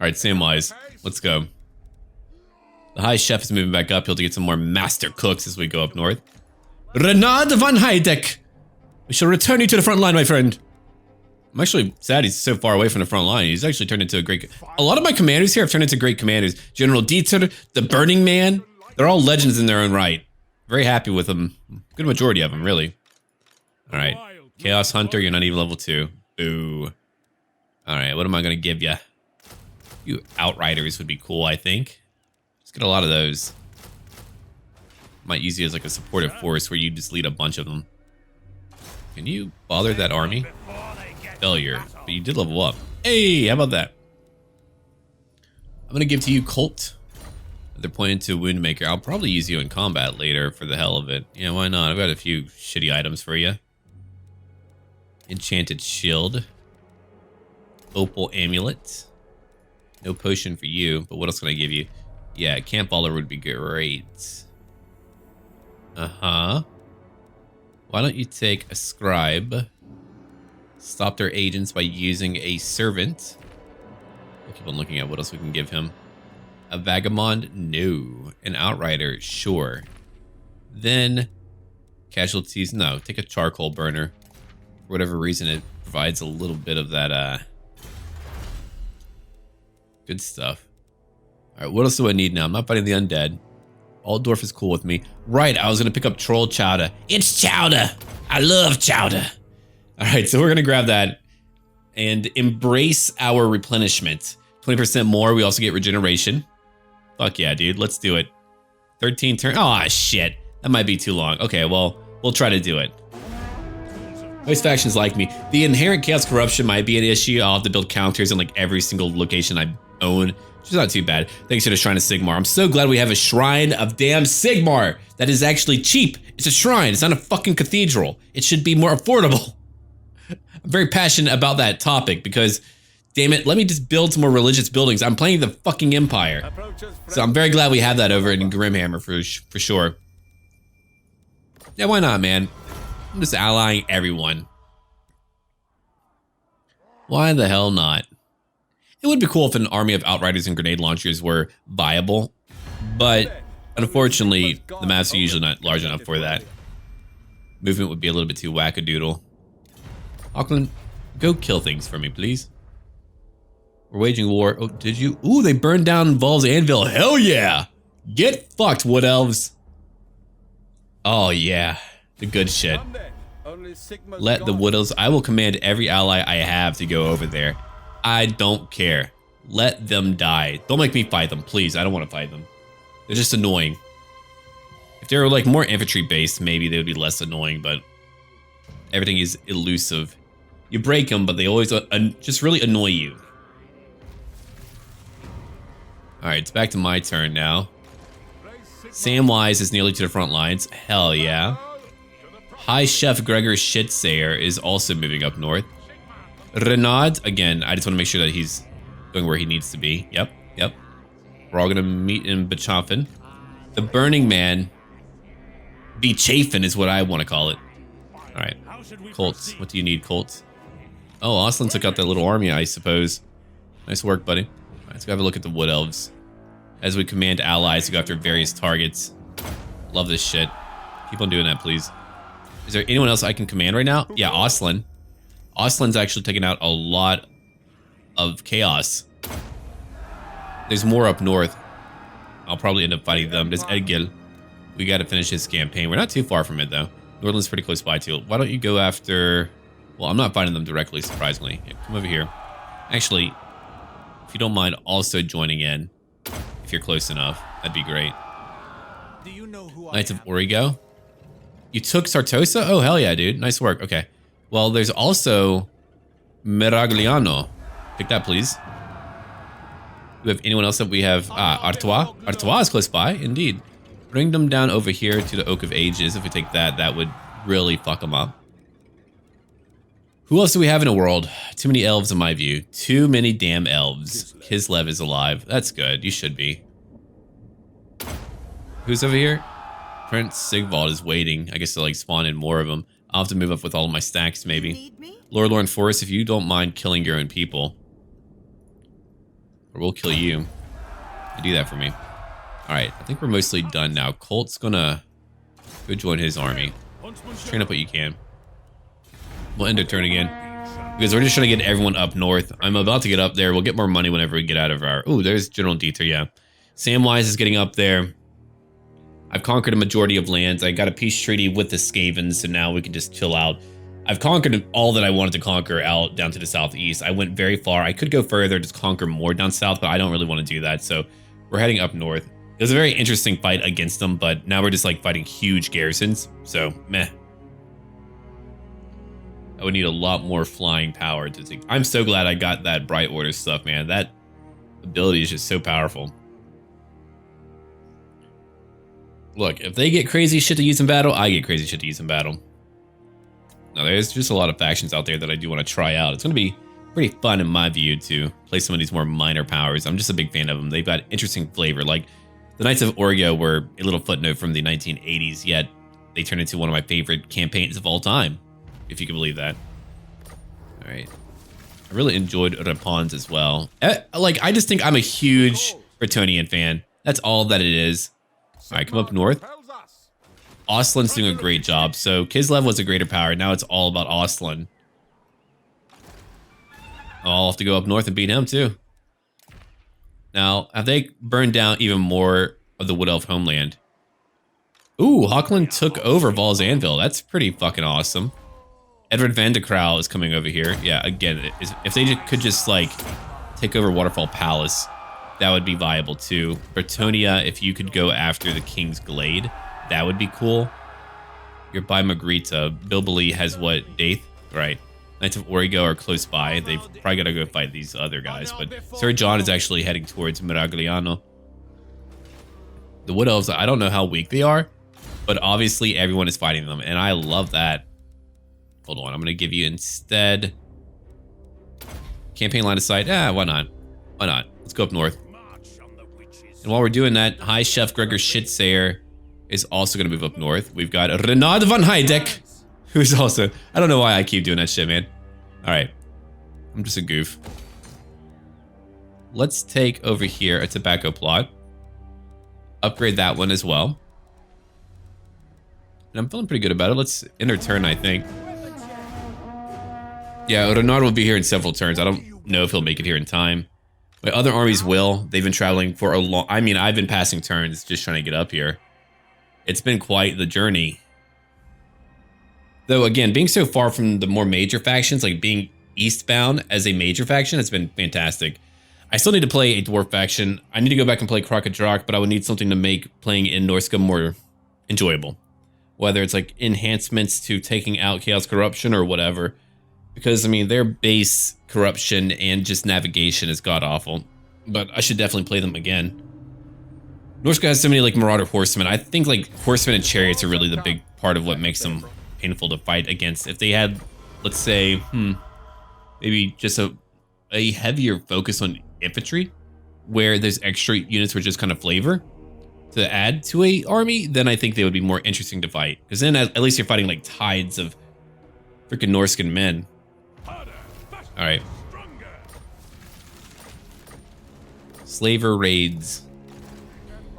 A: Alright, Samwise, let's go. The High Chef is moving back uphill to get some more master cooks as we go up north. Renard von Heideck! We shall return you to the front line, my friend. I'm actually sad he's so far away from the front line. He's actually turned into a great... A lot of my commanders here have turned into great commanders. General Dieter, the Burning Man. They're all legends in their own right. Very happy with them. Good majority of them, really. Alright. Chaos Hunter, you're not even level 2. Boo. Alright, what am I going to give you? You Outriders would be cool, I think. Get a lot of those. Might use you as like a supportive force where you just lead a bunch of them. Can you bother that army? Failure. But you did level up. Hey, how about that? I'm going to give to you Colt. They're pointing to Woundmaker. I'll probably use you in combat later for the hell of it. Yeah, why not? I've got a few shitty items for you. Enchanted Shield. Opal Amulet. No potion for you, but what else can I give you? Yeah, Camp Baller would be great. Uh-huh. Why don't you take a Scribe? Stop their agents by using a Servant. We'll keep on looking at what else we can give him. A Vagabond? No. An Outrider? Sure. Then, casualties? No. Take a Charcoal Burner. For whatever reason, it provides a little bit of that, good stuff. Alright, what else do I need now? I'm not fighting the undead. Altdorf is cool with me. Right, I was going to pick up Troll Chowder. It's Chowder! I love Chowder! Alright, so we're going to grab that and embrace our replenishment. 20% more, we also get regeneration. Fuck yeah, dude. Let's do it. 13 turn. Oh, shit. That might be too long. Okay, well, we'll try to do it. Most factions like me. The inherent chaos corruption might be an issue. I'll have to build counters in like every single location I own, which is not too bad. Thanks to the Shrine of Sigmar. I'm so glad we have a Shrine of damn Sigmar that is actually cheap. It's a shrine. It's not a fucking cathedral. It should be more affordable. I'm very passionate about that topic because, damn it, let me just build some more religious buildings. I'm playing the fucking Empire. So I'm very glad we have that over in Grimhammer for sure. Yeah, why not, man? I'm just allying everyone. Why the hell not? It would be cool if an army of Outriders and grenade launchers were viable, but unfortunately, the maps are usually not large enough for that. Movement would be a little bit too wackadoodle. Auckland, go kill things for me, please. We're waging war. Oh, did you? Ooh, they burned down Vol's Anvil. Hell yeah! Get fucked, Wood Elves. Oh yeah, the good shit. Let the Wood Elves. I will command every ally I have to go over there. I don't care. Let them die. Don't make me fight them, please. I don't want to fight them. They're just annoying. If they were like more infantry based, maybe they would be less annoying, but everything is elusive. You break them, but they always just really annoy you. Alright, it's back to my turn now. Samwise is nearly to the front lines. Hell yeah. High Chef Gregor Shitsayer is also moving up north. Renaud, again, I just want to make sure that he's going where he needs to be. Yep. We're all going to meet in Bechafen. The Burning Man. Bechafen is what I want to call it. Alright. Colts. What do you need, Colts? Oh, Austin took out that little army, I suppose. Nice work, buddy. Alright, let's go have a look at the Wood Elves. As we command allies to go after various targets. Love this shit. Keep on doing that, please. Is there anyone else I can command right now? Yeah, Austin. Austin's actually taking out a lot of chaos. There's more up north. I'll probably end up fighting them. There's Edgil. We got to finish his campaign. We're not too far from it, though. Northland's pretty close by, too. Why don't you go after... Well, I'm not fighting them directly, surprisingly. Yeah, come over here. Actually, if you don't mind also joining in, if you're close enough, that'd be great.
C: Do you know who
A: Knights of Origo? You took Sartosa? Oh, hell yeah, dude. Nice work. Okay. Well, there's also Miragliano. Pick that, please. Do we have anyone else that we have? Artois. Artois is close by, indeed. Bring them down over here to the Oak of Ages. If we take that, that would really fuck them up. Who else do we have in the world? Too many elves in my view. Too many damn elves. Kislev is alive. That's good. You should be. Who's over here? Prince Sigvald is waiting. I guess to like spawn in more of them. I'll have to move up with all of my stacks maybe. Lord Lorne Forest, if you don't mind killing your own people. Or we'll kill you. Do that for me. Alright, I think we're mostly done now. Colt's gonna go join his army. Train up what you can. We'll end our turn again. Because we're just trying to get everyone up north. I'm about to get up there. We'll get more money whenever we get out of our... Ooh, there's General Dieter, yeah. Samwise is getting up there. I've conquered a majority of lands. I got a peace treaty with the Skavens, so now we can just chill out. I've conquered all that I wanted to conquer out down to the southeast. I went very far. I could go further, just conquer more down south, but I don't really want to do that, so we're heading up north. It was a very interesting fight against them, but now we're just like fighting huge garrisons, so meh. I would need a lot more flying power to take. I'm so glad I got that Bright Order stuff, man. That ability is just so powerful. Look, if they get crazy shit to use in battle, I get crazy shit to use in battle. Now, there's just a lot of factions out there that I do want to try out. It's going to be pretty fun in my view to play some of these more minor powers. I'm just a big fan of them. They've got interesting flavor. Like, the Knights of Orgo were a little footnote from the 1980s, yet they turned into one of my favorite campaigns of all time, if you can believe that. All right. I really enjoyed Rapons as well. Like, I just think I'm a huge Bretonnian fan. That's all that it is. All right, come up north. Ostland's doing a great job. So Kislev was a greater power. Now it's all about Ostland. I'll have to go up north and beat him too. Now, have they burned down even more of the Wood Elf homeland? Ooh, Hochland took over Val's Anvil. That's pretty fucking awesome. Edward Van de Kraal is coming over here. Yeah, again, if they could just like take over Waterfall Palace, that would be viable too. Bretonia, if you could go after the King's Glade, that would be cool. You're by Magritta. Bilbali has what? Daith? Right. Knights of Origo are close by. They've probably got to go fight these other guys. But Sir John is actually heading towards Miragliano. The Wood Elves, I don't know how weak they are, but obviously everyone is fighting them. And I love that. Hold on. I'm going to give you instead campaign line of sight. Why not? Why not? Let's go up north. And while we're doing that, High Chef Gregor Schitzayer is also going to move up north. We've got Renard van Heidek, who's also... I don't know why I keep doing that shit, man. All right. I'm just a goof. Let's take over here a tobacco plot. Upgrade that one as well. And I'm feeling pretty good about it. Let's end our turn, I think. Yeah, Renard will be here in several turns. I don't know if he'll make it here in time. My other armies will. They've been traveling for a long... I mean, I've been passing turns just trying to get up here. It's been quite the journey. Though, again, being so far from the more major factions, like being eastbound as a major faction, has been fantastic. I still need to play a dwarf faction. I need to go back and play Krokadrak, but I would need something to make playing in Norsca more enjoyable. Whether it's like enhancements to taking out Chaos Corruption or whatever. Because, I mean, their base corruption and just navigation is god-awful. But I should definitely play them again. Norsca has so many, like, Marauder Horsemen. I think, like, Horsemen and Chariots are really the big part of what makes them painful to fight against. If they had, let's say, maybe just a heavier focus on infantry, where those extra units were just kind of flavor to add to a army, then I think they would be more interesting to fight. Because then at least you're fighting, like, tides of freaking Norscan men. All right. Slaver raids.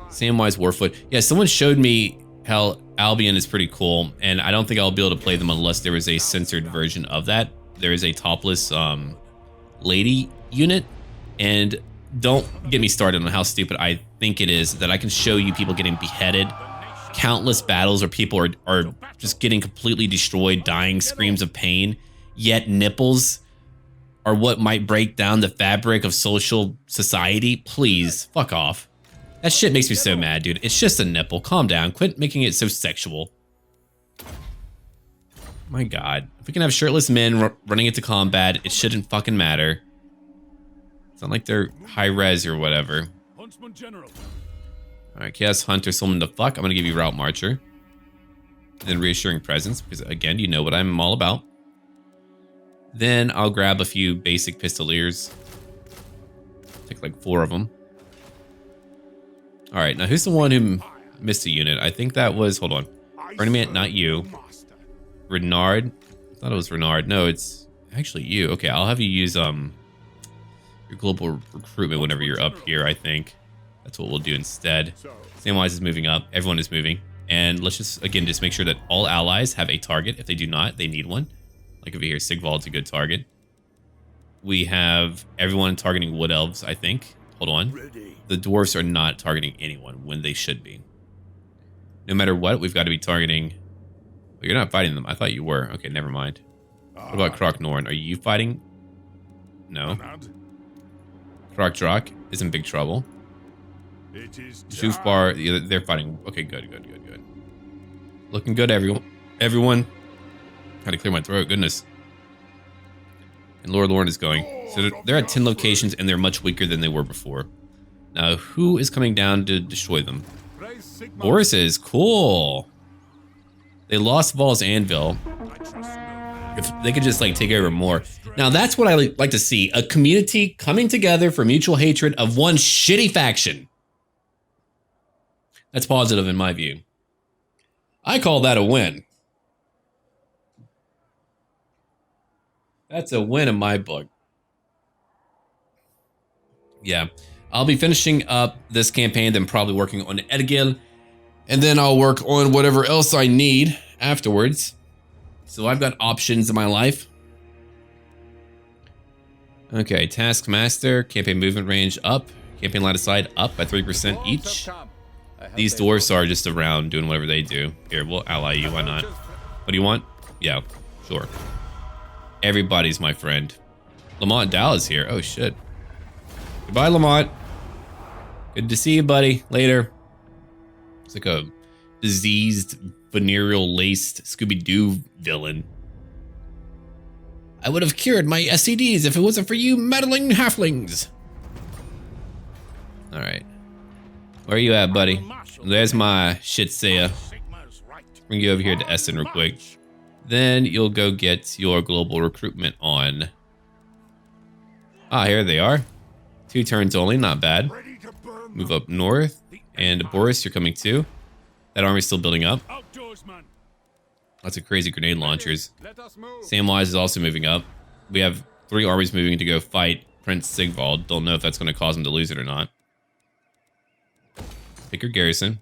A: Samwise Warfoot. Yeah, someone showed me how Albion is pretty cool, and I don't think I'll be able to play them unless there is a censored version of that. There is a topless lady unit, and don't get me started on how stupid I think it is that I can show you people getting beheaded, countless battles where people are just getting completely destroyed, dying, screams of pain, yet nipples are what might break down the fabric of social society. Please, fuck off. That shit makes me so mad, dude. It's just a nipple. Calm down. Quit making it so sexual. My God. If we can have shirtless men running into combat, it shouldn't fucking matter. It's not like they're high res or whatever. Alright, Chaos Hunter, someone to fuck. I'm gonna give you Route Marcher. Then Reassuring Presence, because again, you know what I'm all about. Then I'll grab a few basic Pistoliers. Take like 4 of them. Alright, now who's the one who missed a unit? I think that was, hold on. Bernimant, not you. Renard. I thought it was Renard. No, it's actually you. Okay, I'll have you use your global recruitment whenever you're up here, I think. That's what we'll do instead. Samwise is moving up. Everyone is moving. And let's just, again, just make sure that all allies have a target. If they do not, they need one. Like over here, Sigvald's a good target. We have everyone targeting Wood Elves, I think. Hold on. The dwarves are not targeting anyone when they should be. No matter what, we've got to be targeting... Well, you're not fighting them. I thought you were. Okay, never mind. What about Krok Norn? Are you fighting? No. Krok Drak is in big trouble. Shoofbar, they're fighting. Okay, good. Looking good, everyone. Had to clear my throat, goodness. And Lord Lorne is going. So they're at 10 locations and they're much weaker than they were before. Now, who is coming down to destroy them? Horses, cool. They lost Val's Anvil. If they could just like take over more. Now that's what I like to see. A community coming together for mutual hatred of one shitty faction. That's positive in my view. I call that a win. That's a win in my book. Yeah. I'll be finishing up this campaign, then probably working on Edgil. And then I'll work on whatever else I need afterwards. So I've got options in my life. Okay, Taskmaster, campaign movement range up, campaign line of sight up by 3% each. These dwarfs are just around doing whatever they do. Here, we'll ally you, why not? What do you want? Yeah, sure. Everybody's my friend. Lamont Dow is here. Oh shit. Goodbye, Lamont. Good to see you, buddy. Later. It's like a diseased, venereal-laced Scooby-Doo villain. I would have cured my STDs if it wasn't for you meddling halflings. Alright. Where are you at, buddy? There's my shit sayer. Bring you over here to Essen real quick. Then you'll go get your global recruitment on. Ah, here they are. 2 turns only, not bad. Move up north. And Boris, you're coming too. That army's still building up. Lots of crazy grenade launchers. Samwise is also moving up. We have 3 armies moving to go fight Prince Sigvald. Don't know if that's going to cause him to lose it or not. Pick your garrison.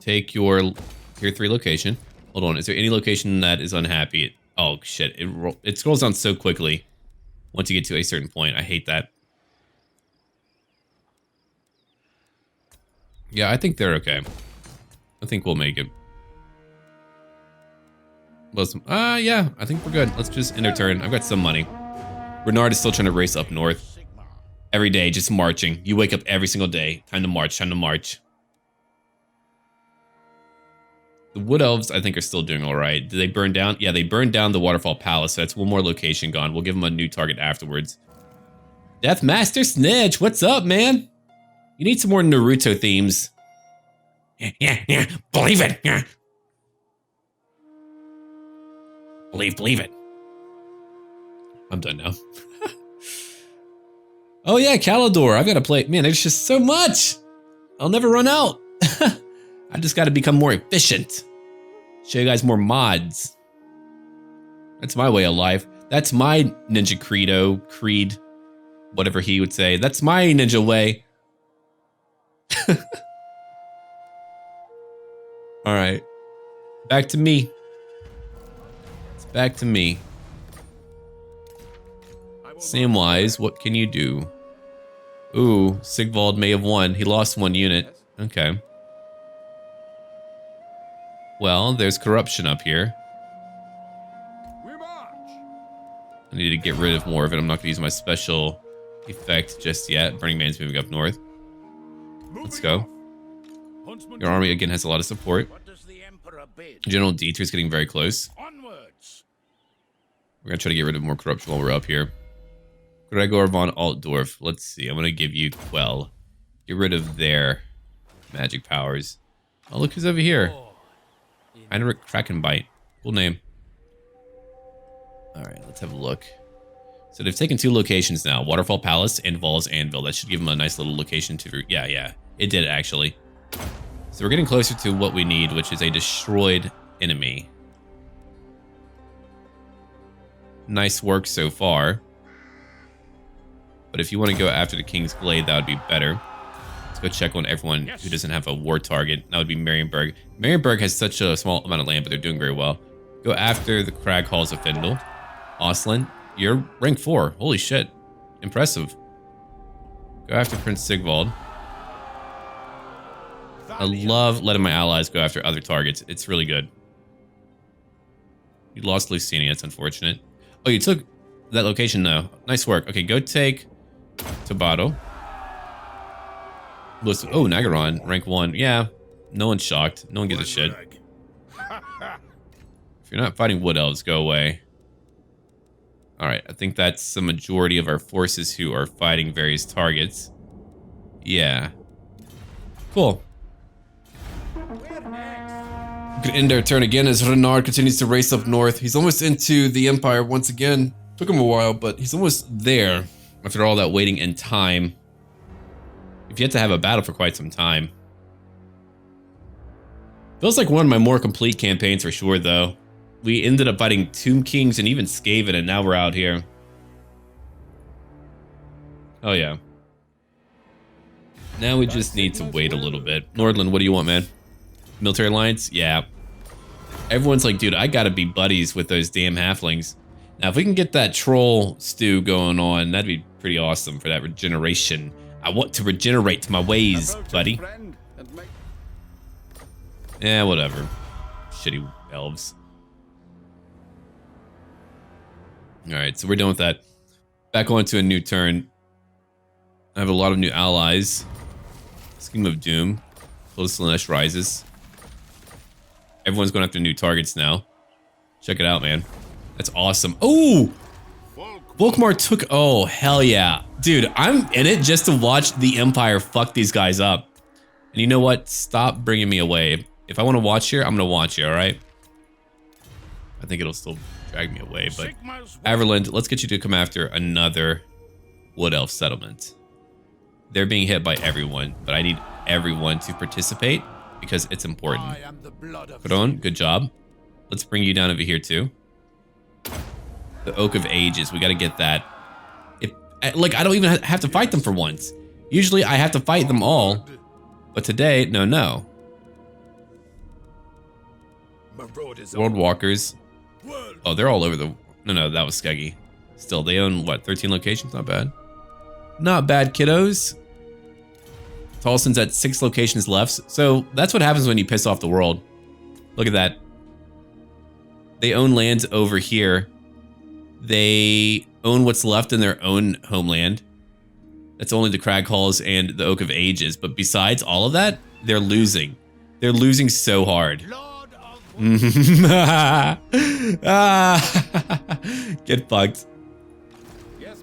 A: Take your tier 3 location. Hold on, is there any location that is unhappy? Oh shit, it scrolls down so quickly once you get to a certain point. I hate that. Yeah, I think they're okay. I think we'll make it. Yeah, I think we're good. Let's just end our turn. I've got some money. Bernard is still trying to race up north. Every day, just marching. You wake up every single day. Time to march, time to march. The Wood Elves, I think, are still doing all right. Did they burn down? Yeah, they burned down the Waterfall Palace. So that's one more location gone. We'll give them a new target afterwards. Deathmaster Snitch, what's up, man? You need some more Naruto themes. Yeah, believe it. Yeah. Believe it. I'm done now. Oh yeah, Calidor. I've got to play. Man, there's just so much. I'll never run out. I just got to become more efficient. Show you guys more mods. That's my way of life. That's my ninja creed, whatever he would say. That's my ninja way. All right, back to me. It's back to me. Samwise, what can you do? Ooh, Sigvald may have won. He lost 1 unit. Okay. Well, there's corruption up here. I need to get rid of more of it. I'm not going to use my special effect just yet. Burning Man's moving up north. Let's go. Your army again has a lot of support. General Dieter is getting very close. We're going to try to get rid of more corruption while we're up here. Gregor von Altdorf. Let's see. I'm going to give you Quell. Get rid of their magic powers. Oh, look who's over here. Heinrich Krakenbite. Cool name. Alright, let's have a look. So they've taken 2 locations now. Waterfall Palace and Val's Anvil. That should give them a nice little location to... Yeah. It did, actually. So we're getting closer to what we need, which is a destroyed enemy. Nice work so far. But if you want to go after the King's Glade, that would be better. Let's go check on everyone who doesn't have a war target. That would be Marienburg. Marienburg has such a small amount of land, but they're doing very well. Go after the Crag Halls of Findle. Osland, you're rank 4. Holy shit. Impressive. Go after Prince Sigvald. I love letting my allies go after other targets. It's really good. You lost Lucini. That's unfortunate. Oh, you took that location, though. Nice work. Okay, go take Tabato. Oh, Nagaron, rank 1. Yeah, no one's shocked. No one gives a shit. If you're not fighting Wood Elves, go away. Alright, I think that's the majority of our forces who are fighting various targets. Yeah. Cool. We could end our turn again as Renard continues to race up north. He's almost into the Empire once again. Took him a while, but he's almost there after all that waiting and time. We've yet to have a battle for quite some time. Feels like one of my more complete campaigns for sure, though. We ended up fighting Tomb Kings and even Skaven, and now we're out here. Oh yeah. Now we just need to wait a little bit. Nordland, what do you want, man? Military alliance? Yeah. Everyone's like, dude, I gotta be buddies with those damn halflings. Now, if we can get that troll stew going on, that'd be pretty awesome for that regeneration. I want to regenerate my ways, buddy. Yeah, whatever. Shitty elves. Alright, so we're done with that. Back on to a new turn. I have a lot of new allies. Scheme of Doom. Close Slanesh rises. Everyone's going after new targets now. Check it out, man. That's awesome. Oh! Volkmar took... Oh, hell yeah. Dude, I'm in it just to watch the Empire fuck these guys up. And you know what? Stop bringing me away. If I want to watch here, I'm going to watch you, alright? I think it'll still drag me away, but... Averland, let's get you to come after another Wood Elf settlement. They're being hit by everyone, but I need everyone to participate because it's important. Kron, good job. Let's bring you down over here too. The Oak of Ages, we got to get that. Like, I don't even have to fight them for once. Usually I have to fight them all, but today, no. World Walkers. Oh, they're all over the... No, that was Skeggy. Still, they own, what, 13 locations? Not bad. Not bad, kiddos. Tolson's at 6 locations left. So that's what happens when you piss off the world. Look at that. They own lands over here. They own what's left in their own homeland. That's only the Crag Halls and the Oak of Ages. But besides all of that, they're losing. They're losing so hard. Get fucked.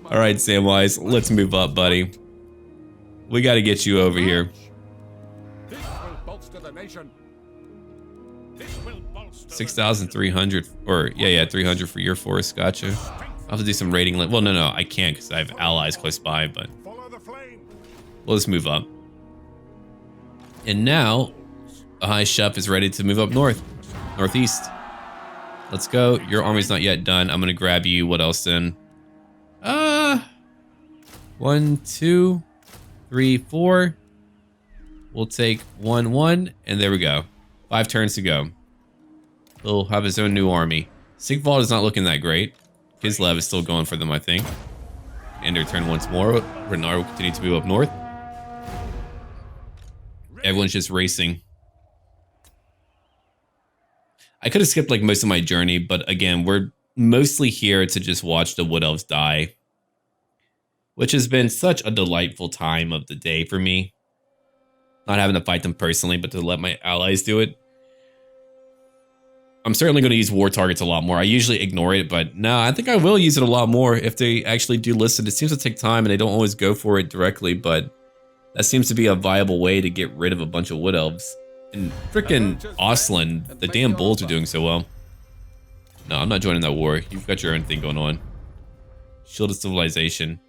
A: Alright, Samwise, let's move up, buddy. We gotta get you over here. 6,300, or yeah, 300 for your force, gotcha. I'll have to do some raiding. Well, no, I can't because I have allies close by, but we'll just move up. And now, the High Chef is ready to move up northeast. Let's go. Your army's not yet done. I'm gonna grab you. What else then? 1, 2, 3, 4. We'll take 1, and there we go. 5 turns to go. He'll have his own new army. Sigvald is not looking that great. Kislev is still going for them, I think. End their turn once more. Renard will continue to move up north. Everyone's just racing. I could have skipped like most of my journey, but again, we're mostly here to just watch the Wood Elves die, which has been such a delightful time of the day for me. Not having to fight them personally, but to let my allies do it. I'm certainly going to use war targets a lot more. I usually ignore it, but no, I think I will use it a lot more if they actually do listen. It seems to take time and they don't always go for it directly, but that seems to be a viable way to get rid of a bunch of Wood Elves. And frickin' Ostland, the damn bulls are doing so well. No, I'm not joining that war. You've got your own thing going on. Shield of Civilization.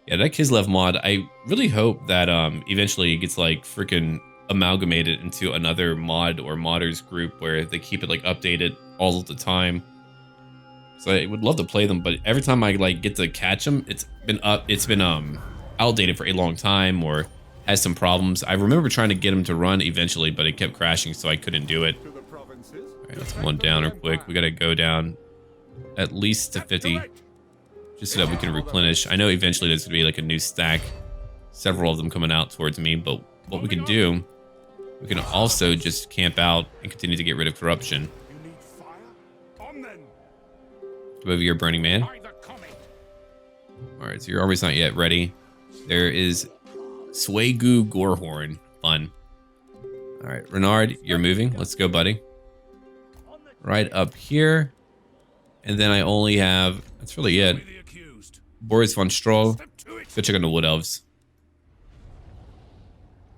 A: Yeah, that Kislev mod, I really hope that eventually it gets like frickin' amalgamated into another mod or modders group where they keep it like updated all of the time. So I would love to play them, but every time I like get to catch them, it's been outdated for a long time or has some problems. I remember trying to get them to run eventually, but it kept crashing, so I couldn't do it. Alright, let's go on down real quick. We gotta go down at least to 50, just so that we can replenish. I know eventually there's gonna be like a new stack, several of them coming out towards me, but what we can do, we can also just camp out and continue to get rid of corruption. Come over here, Burning Man. Alright, so your army's not yet ready. There is Swaygu Gorehorn. Fun. Alright, Renard, you're moving. Let's go, buddy. Right up here. And then I only have... That's really it. Boris von Stroll. Go check on the Wood Elves.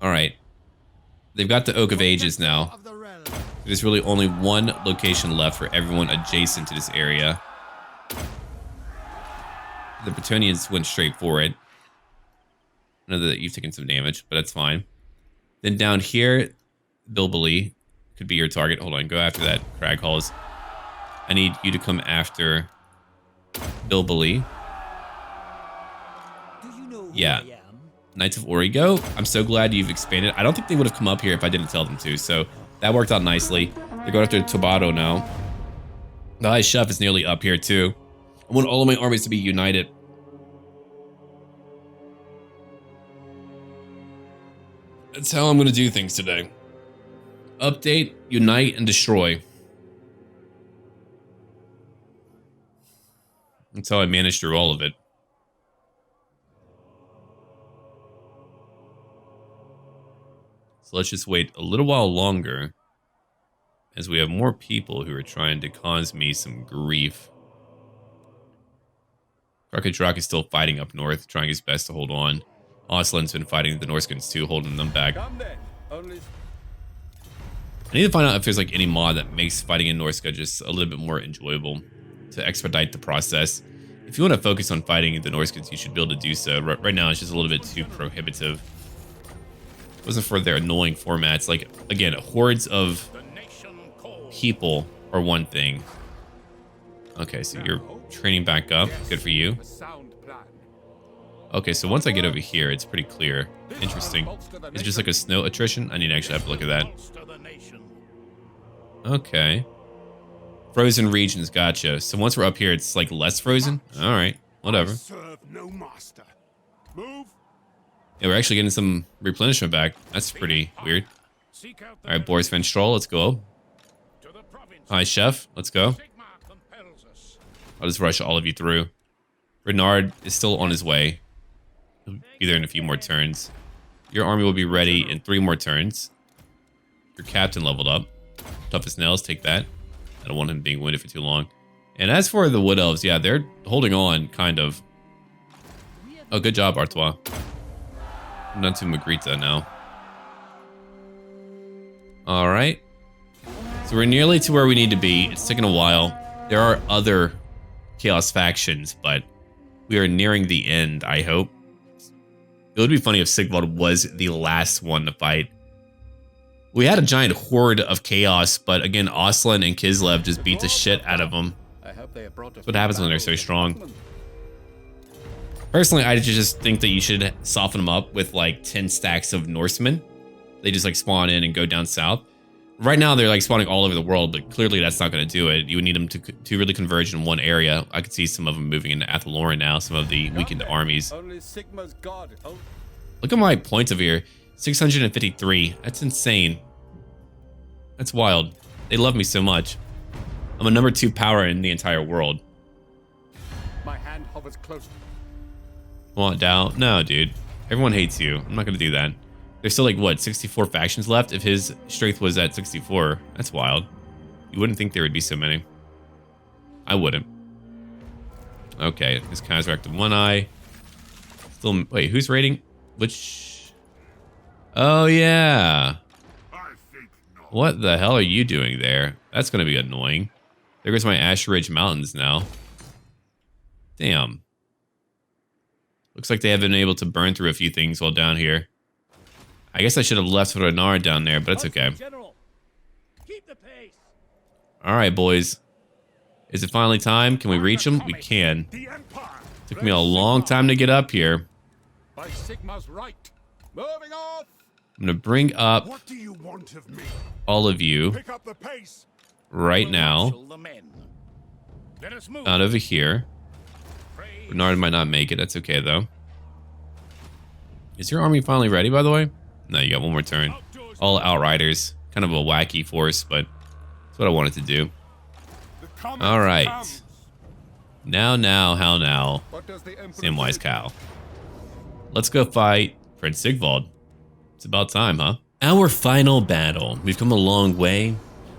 A: Alright. They've got the Oak of Ages now.
C: Of the realm.
A: There's really only one location left for everyone adjacent to this area. The Bretonians went straight for it. I know that you've taken some damage, but that's fine. Then down here, Bilbili could be your target. Hold on, go after that Crag Halls. I need you to come after Bilbili.
C: Do you know who
A: Yeah.
C: I am?
A: Knights of Origo, I'm so glad you've expanded. I don't think they would have come up here if I didn't tell them to, so that worked out nicely. They're going after Tobato now. The High Chef is nearly up here too. I want all of my armies to be united. That's how I'm going to do things today. Update, unite, and destroy. That's how I managed through all of it. So let's just wait a little while longer as we have more people who are trying to cause me some grief. Arkadrak is still fighting up north, trying his best to hold on. Osland's been fighting the Norskins too, holding them back. I need to find out if there's like any mod that makes fighting in Norska just a little bit more enjoyable to expedite the process. If you want to focus on fighting the Norskins, you should be able to do so. Right now, it's just a little bit too prohibitive. It wasn't for their annoying formats. Like, again, hordes of people are one thing. Okay, so you're training back up. Good for you. Okay, so once I get over here, it's pretty clear. Interesting. It's just like a snow attrition. I need to actually have a look at that. Okay. Frozen regions, gotcha. So once we're up here, it's like less frozen? Alright, whatever. Yeah, we're actually getting some replenishment back. That's pretty weird. Alright, Boris Van Stroll, let's go. Hi, Chef, let's go. I'll just rush all of you through. Renard is still on his way. He'll be there in a few more turns. Your army will be ready in 3 more turns. Your captain leveled up. Tough as nails, take that. I don't want him being wounded for too long. And as for the Wood Elves, yeah, they're holding on, kind of. Oh, good job, Artois. I'm not to Magritte now. Alright. So we're nearly to where we need to be. It's taken a while. There are other Chaos factions, but we are nearing the end, I hope. It would be funny if Sigvald was the last one to fight. We had a giant horde of Chaos, but again, Osland and Kislev just beat the shit out of them. That's what happens when they're so strong. Personally, I just think that you should soften them up with like 10 stacks of Norsemen. They just like spawn in and go down south. Right now, they're like spawning all over the world, but clearly that's not going to do it. You would need them to really converge in one area. I could see some of them moving into Athaloran now, some of the weakened armies. Look at my points over here. 653. That's insane. That's wild. They love me so much. I'm a number 2 power in the entire world.
C: My hand hovers close.
A: Want Dow? No, dude. Everyone hates you. I'm not going to do that. There's still like, what, 64 factions left? If his strength was at 64, that's wild. You wouldn't think there would be so many. I wouldn't. Okay, this Kazrak to 1 eye. Still, wait, who's raiding? Which? Oh, yeah. What the hell are you doing there? That's going to be annoying. There goes my Ash Ridge Mountains now. Damn. Looks like they have been able to burn through a few things while down here. I guess I should have left Renard down there, but it's okay. Alright, boys. Is it finally time? Can we reach them? We can. Took me a long time to get up here. I'm gonna bring up all of you right now. Out over here. Renard might not make it. That's okay, though. Is your army finally ready, by the way? No, you got 1 more turn. All Outriders. Kind of a wacky force, but that's what I wanted to do. Alright. Now, how now? Samwise cow. Let's go fight Prince Sigvald. It's about time, huh? Our final battle. We've come a long way.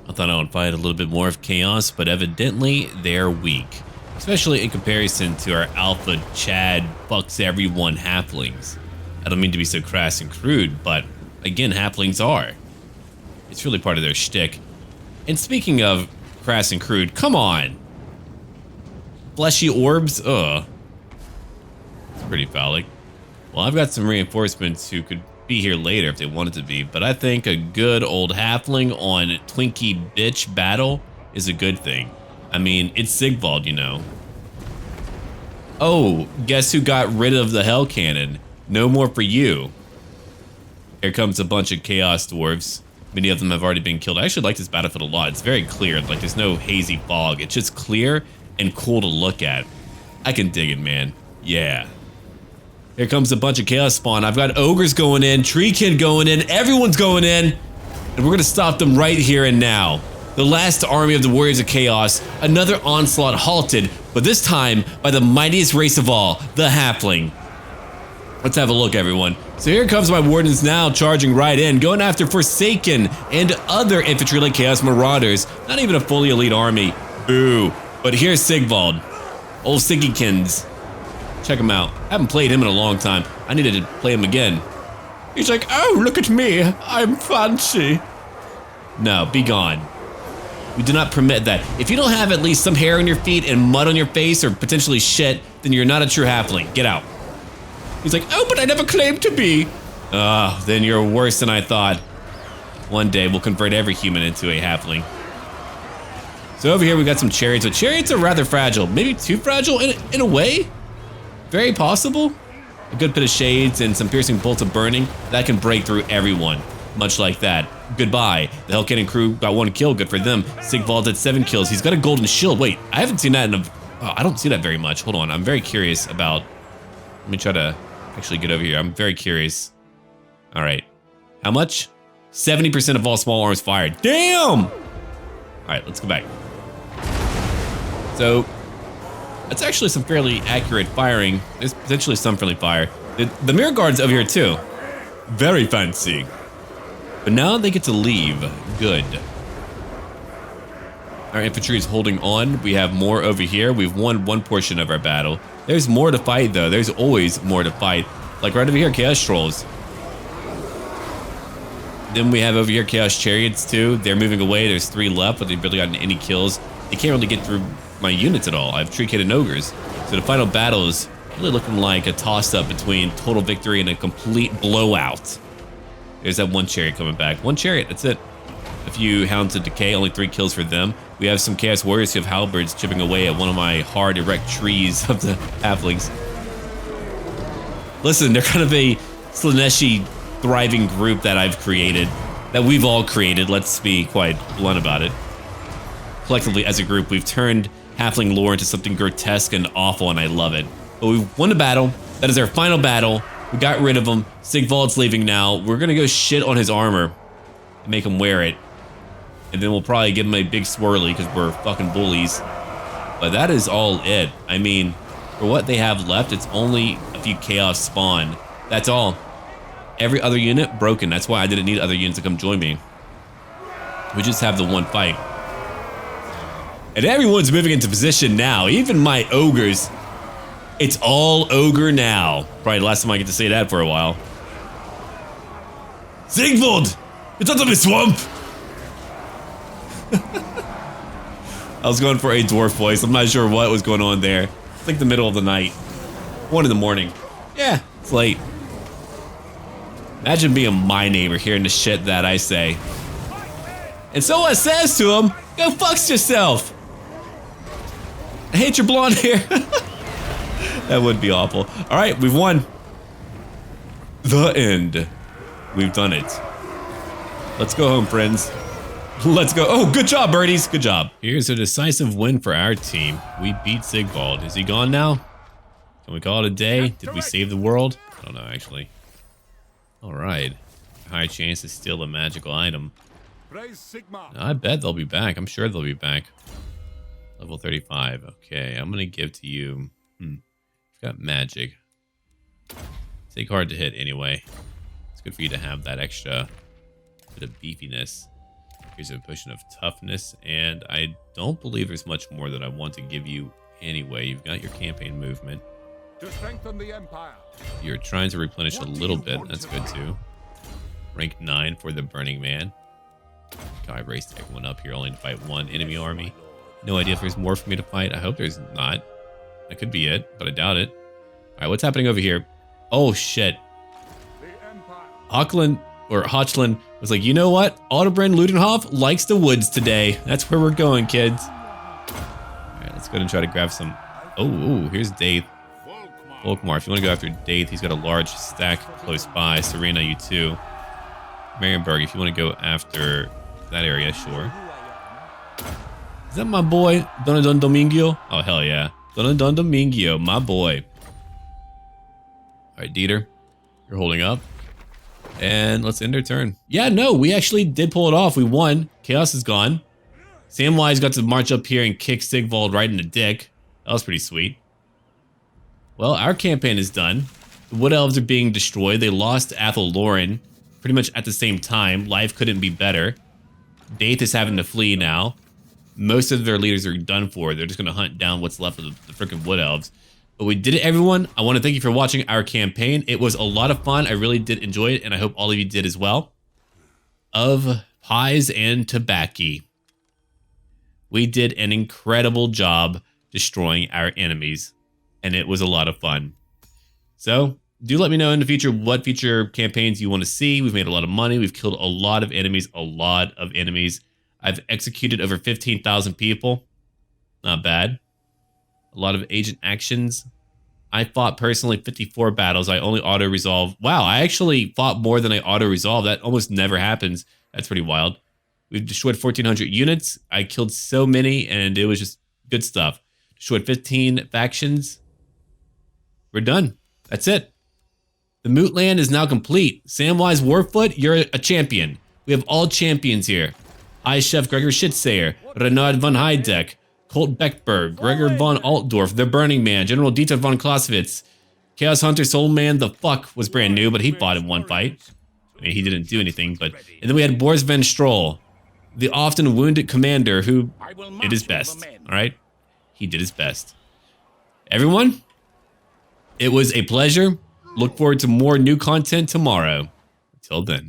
A: I thought I would fight a little bit more of Chaos, but evidently they're weak. Especially in comparison to our alpha Chad fucks everyone halflings. I don't mean to be so crass and crude, but again, halflings are. It's really part of their shtick. And speaking of crass and crude, come on. Fleshy orbs? Ugh. It's pretty phallic. Well, I've got some reinforcements who could be here later if they wanted to be, but I think a good old halfling on Twinkie bitch battle is a good thing. I mean, it's Sigvald, you know. Oh, guess who got rid of the Hell Cannon? No more for you. Here comes a bunch of Chaos Dwarves. Many of them have already been killed. I actually like this battlefield a lot. It's very clear. Like, there's no hazy fog. It's just clear and cool to look at. I can dig it, man. Yeah. Here comes a bunch of Chaos Spawn. I've got Ogres going in, Treekin going in, everyone's going in. And we're going to stop them right here and now. The last army of the Warriors of Chaos. Another onslaught halted, but this time by the mightiest race of all, the Halfling. Let's have a look, everyone. So here comes my Wardens now, charging right in, going after Forsaken and other infantry like Chaos Marauders. Not even a fully elite army. Boo. But here's Sigvald. Old Siggykins. Check him out. Haven't played him in a long time. I needed to play him again. He's like, oh, look at me. I'm fancy. No, be gone. We do not permit that. If you don't have at least some hair on your feet and mud on your face or potentially shit, then you're not a true halfling. Get out. He's like, oh, but I never claimed to be. Then you're worse than I thought. One day we'll convert every human into a halfling. So over here we got some chariots, but chariots are rather fragile. Maybe too fragile in a way? Very possible. A good bit of shades and some piercing bolts of burning, that can break through everyone. Much like that. Goodbye. The Hell Cannon crew got 1 kill, good for them. Sigvald had 7 kills. He's got a golden shield. Wait, I haven't seen that in a... Oh, I don't see that very much. Hold on, I'm very curious about... Let me try to actually get over here. I'm very curious. All right. How much? 70% of all small arms fired. Damn! All right, let's go back. So, that's actually some fairly accurate firing. There's potentially some friendly fire. The mirror guard's over here too. Very fancy. But now they get to leave. Good. Our infantry is holding on. We have more over here. We've won one portion of our battle. There's more to fight though. There's always more to fight. Like right over here, Chaos Trolls. Then we have over here Chaos Chariots too. They're moving away. There's 3 left, but they've barely gotten any kills. They can't really get through my units at all. I have Treekin and Ogres. So the final battle is really looking like a toss-up between total victory and a complete blowout. There's that 1 chariot coming back. 1 chariot, that's it. A few Hounds of Decay, only 3 kills for them. We have some Chaos Warriors who have halberds chipping away at one of my hard erect trees of the Halflings. Listen, they're kind of a Slaneshi thriving group that I've created, that we've all created, let's be quite blunt about it. Collectively, as a group, we've turned Halfling lore into something grotesque and awful, and I love it. But we've won the battle. That is our final battle. We got rid of him. Sigvald's leaving now. We're gonna go shit on his armor and make him wear it. And then we'll probably give him a big swirly because we're fucking bullies. But that is all it. I mean, for what they have left, it's only a few Chaos Spawn. That's all. Every other unit broken. That's why I didn't need other units to come join me. We just have the 1 fight. And everyone's moving into position now. Even my ogres. It's all ogre now. Probably the last time I get to say that for a while. Sigvald! It's out of the swamp! I was going for a dwarf voice. I'm not sure what was going on there. It's like the middle of the night. 1 in the morning. Yeah, it's late. Imagine being my neighbor hearing the shit that I say. And so I says to him, go fuck yourself. I hate your blonde hair. That would be awful. All right, we've won. The end. We've done it. Let's go home, friends. Let's go. Oh, good job, birdies. Good job. Here's a decisive win for our team. We beat Sigvald. Is he gone now? Can we call it a day? Did we save the world? I don't know, actually. All right. High chance to steal a magical item. I bet they'll be back. I'm sure they'll be back. Level 35. Okay, I'm gonna give to you. You've got magic. Take hard to hit anyway. It's good for you to have that extra bit of beefiness. Here's a potion of toughness, and I don't believe there's much more that I want to give you anyway. You've got your campaign movement.
C: To strengthen the empire.
A: You're trying to replenish a little bit. That's good too. Rank 9 for the Burning Man. God, I raced everyone up here only to fight one enemy army. No idea if there's more for me to fight. I hope there's not. That could be it, but I doubt it. All right, what's happening over here? Oh, shit. Hochland was like, you know what? Aldebrand Ludenhoff likes the woods today. That's where we're going, kids. All right, let's go ahead and try to grab some. Oh, here's Daith. Volkmar, if you want to go after Daith, he's got a large stack close by. Serena, you too. Marienburg, if you want to go after that area, sure. Is that my boy, Don Domingo? Oh, hell yeah. Don Domingo, my boy. All right, Dieter, you're holding up. And let's end our turn. Yeah, no, we actually did pull it off. We won. Chaos is gone. Samwise got to march up here and kick Sigvald right in the dick. That was pretty sweet. Well, our campaign is done. The Wood Elves are being destroyed. They lost Athel Lauren pretty much at the same time. Life couldn't be better. Daith is having to flee now. Most of their leaders are done for. They're just going to hunt down what's left of the freaking Wood Elves. But we did it, everyone. I want to thank you for watching our campaign. It was a lot of fun. I really did enjoy it, and I hope all of you did as well. Of pies and tobacco. We did an incredible job destroying our enemies, and it was a lot of fun. So do let me know in the future what future campaigns you want to see. We've made a lot of money. We've killed a lot of enemies, I've executed over 15,000 people. Not bad. A lot of agent actions. I fought personally 54 battles. I only auto-resolve. Wow, I actually fought more than I auto-resolve. That almost never happens. That's pretty wild. We've destroyed 1,400 units. I killed so many, and it was just good stuff. Destroyed 15 factions. We're done. That's it. The Mootland is now complete. Samwise Warfoot, you're a champion. We have all champions here. High Chef Gregor Schitzayer, Renard von Heideck, Colt Beckberg, Gregor von Altdorf, The Burning Man, General Dieter von Clausewitz, Chaos Hunter Soulman, the fuck was brand new, but he fought in one fight. I mean, he didn't do anything, but... And then we had Boris Van Stroll, the often wounded commander who did his best, alright? He did his best. Everyone, it was a pleasure. Look forward to more new content tomorrow. Until then.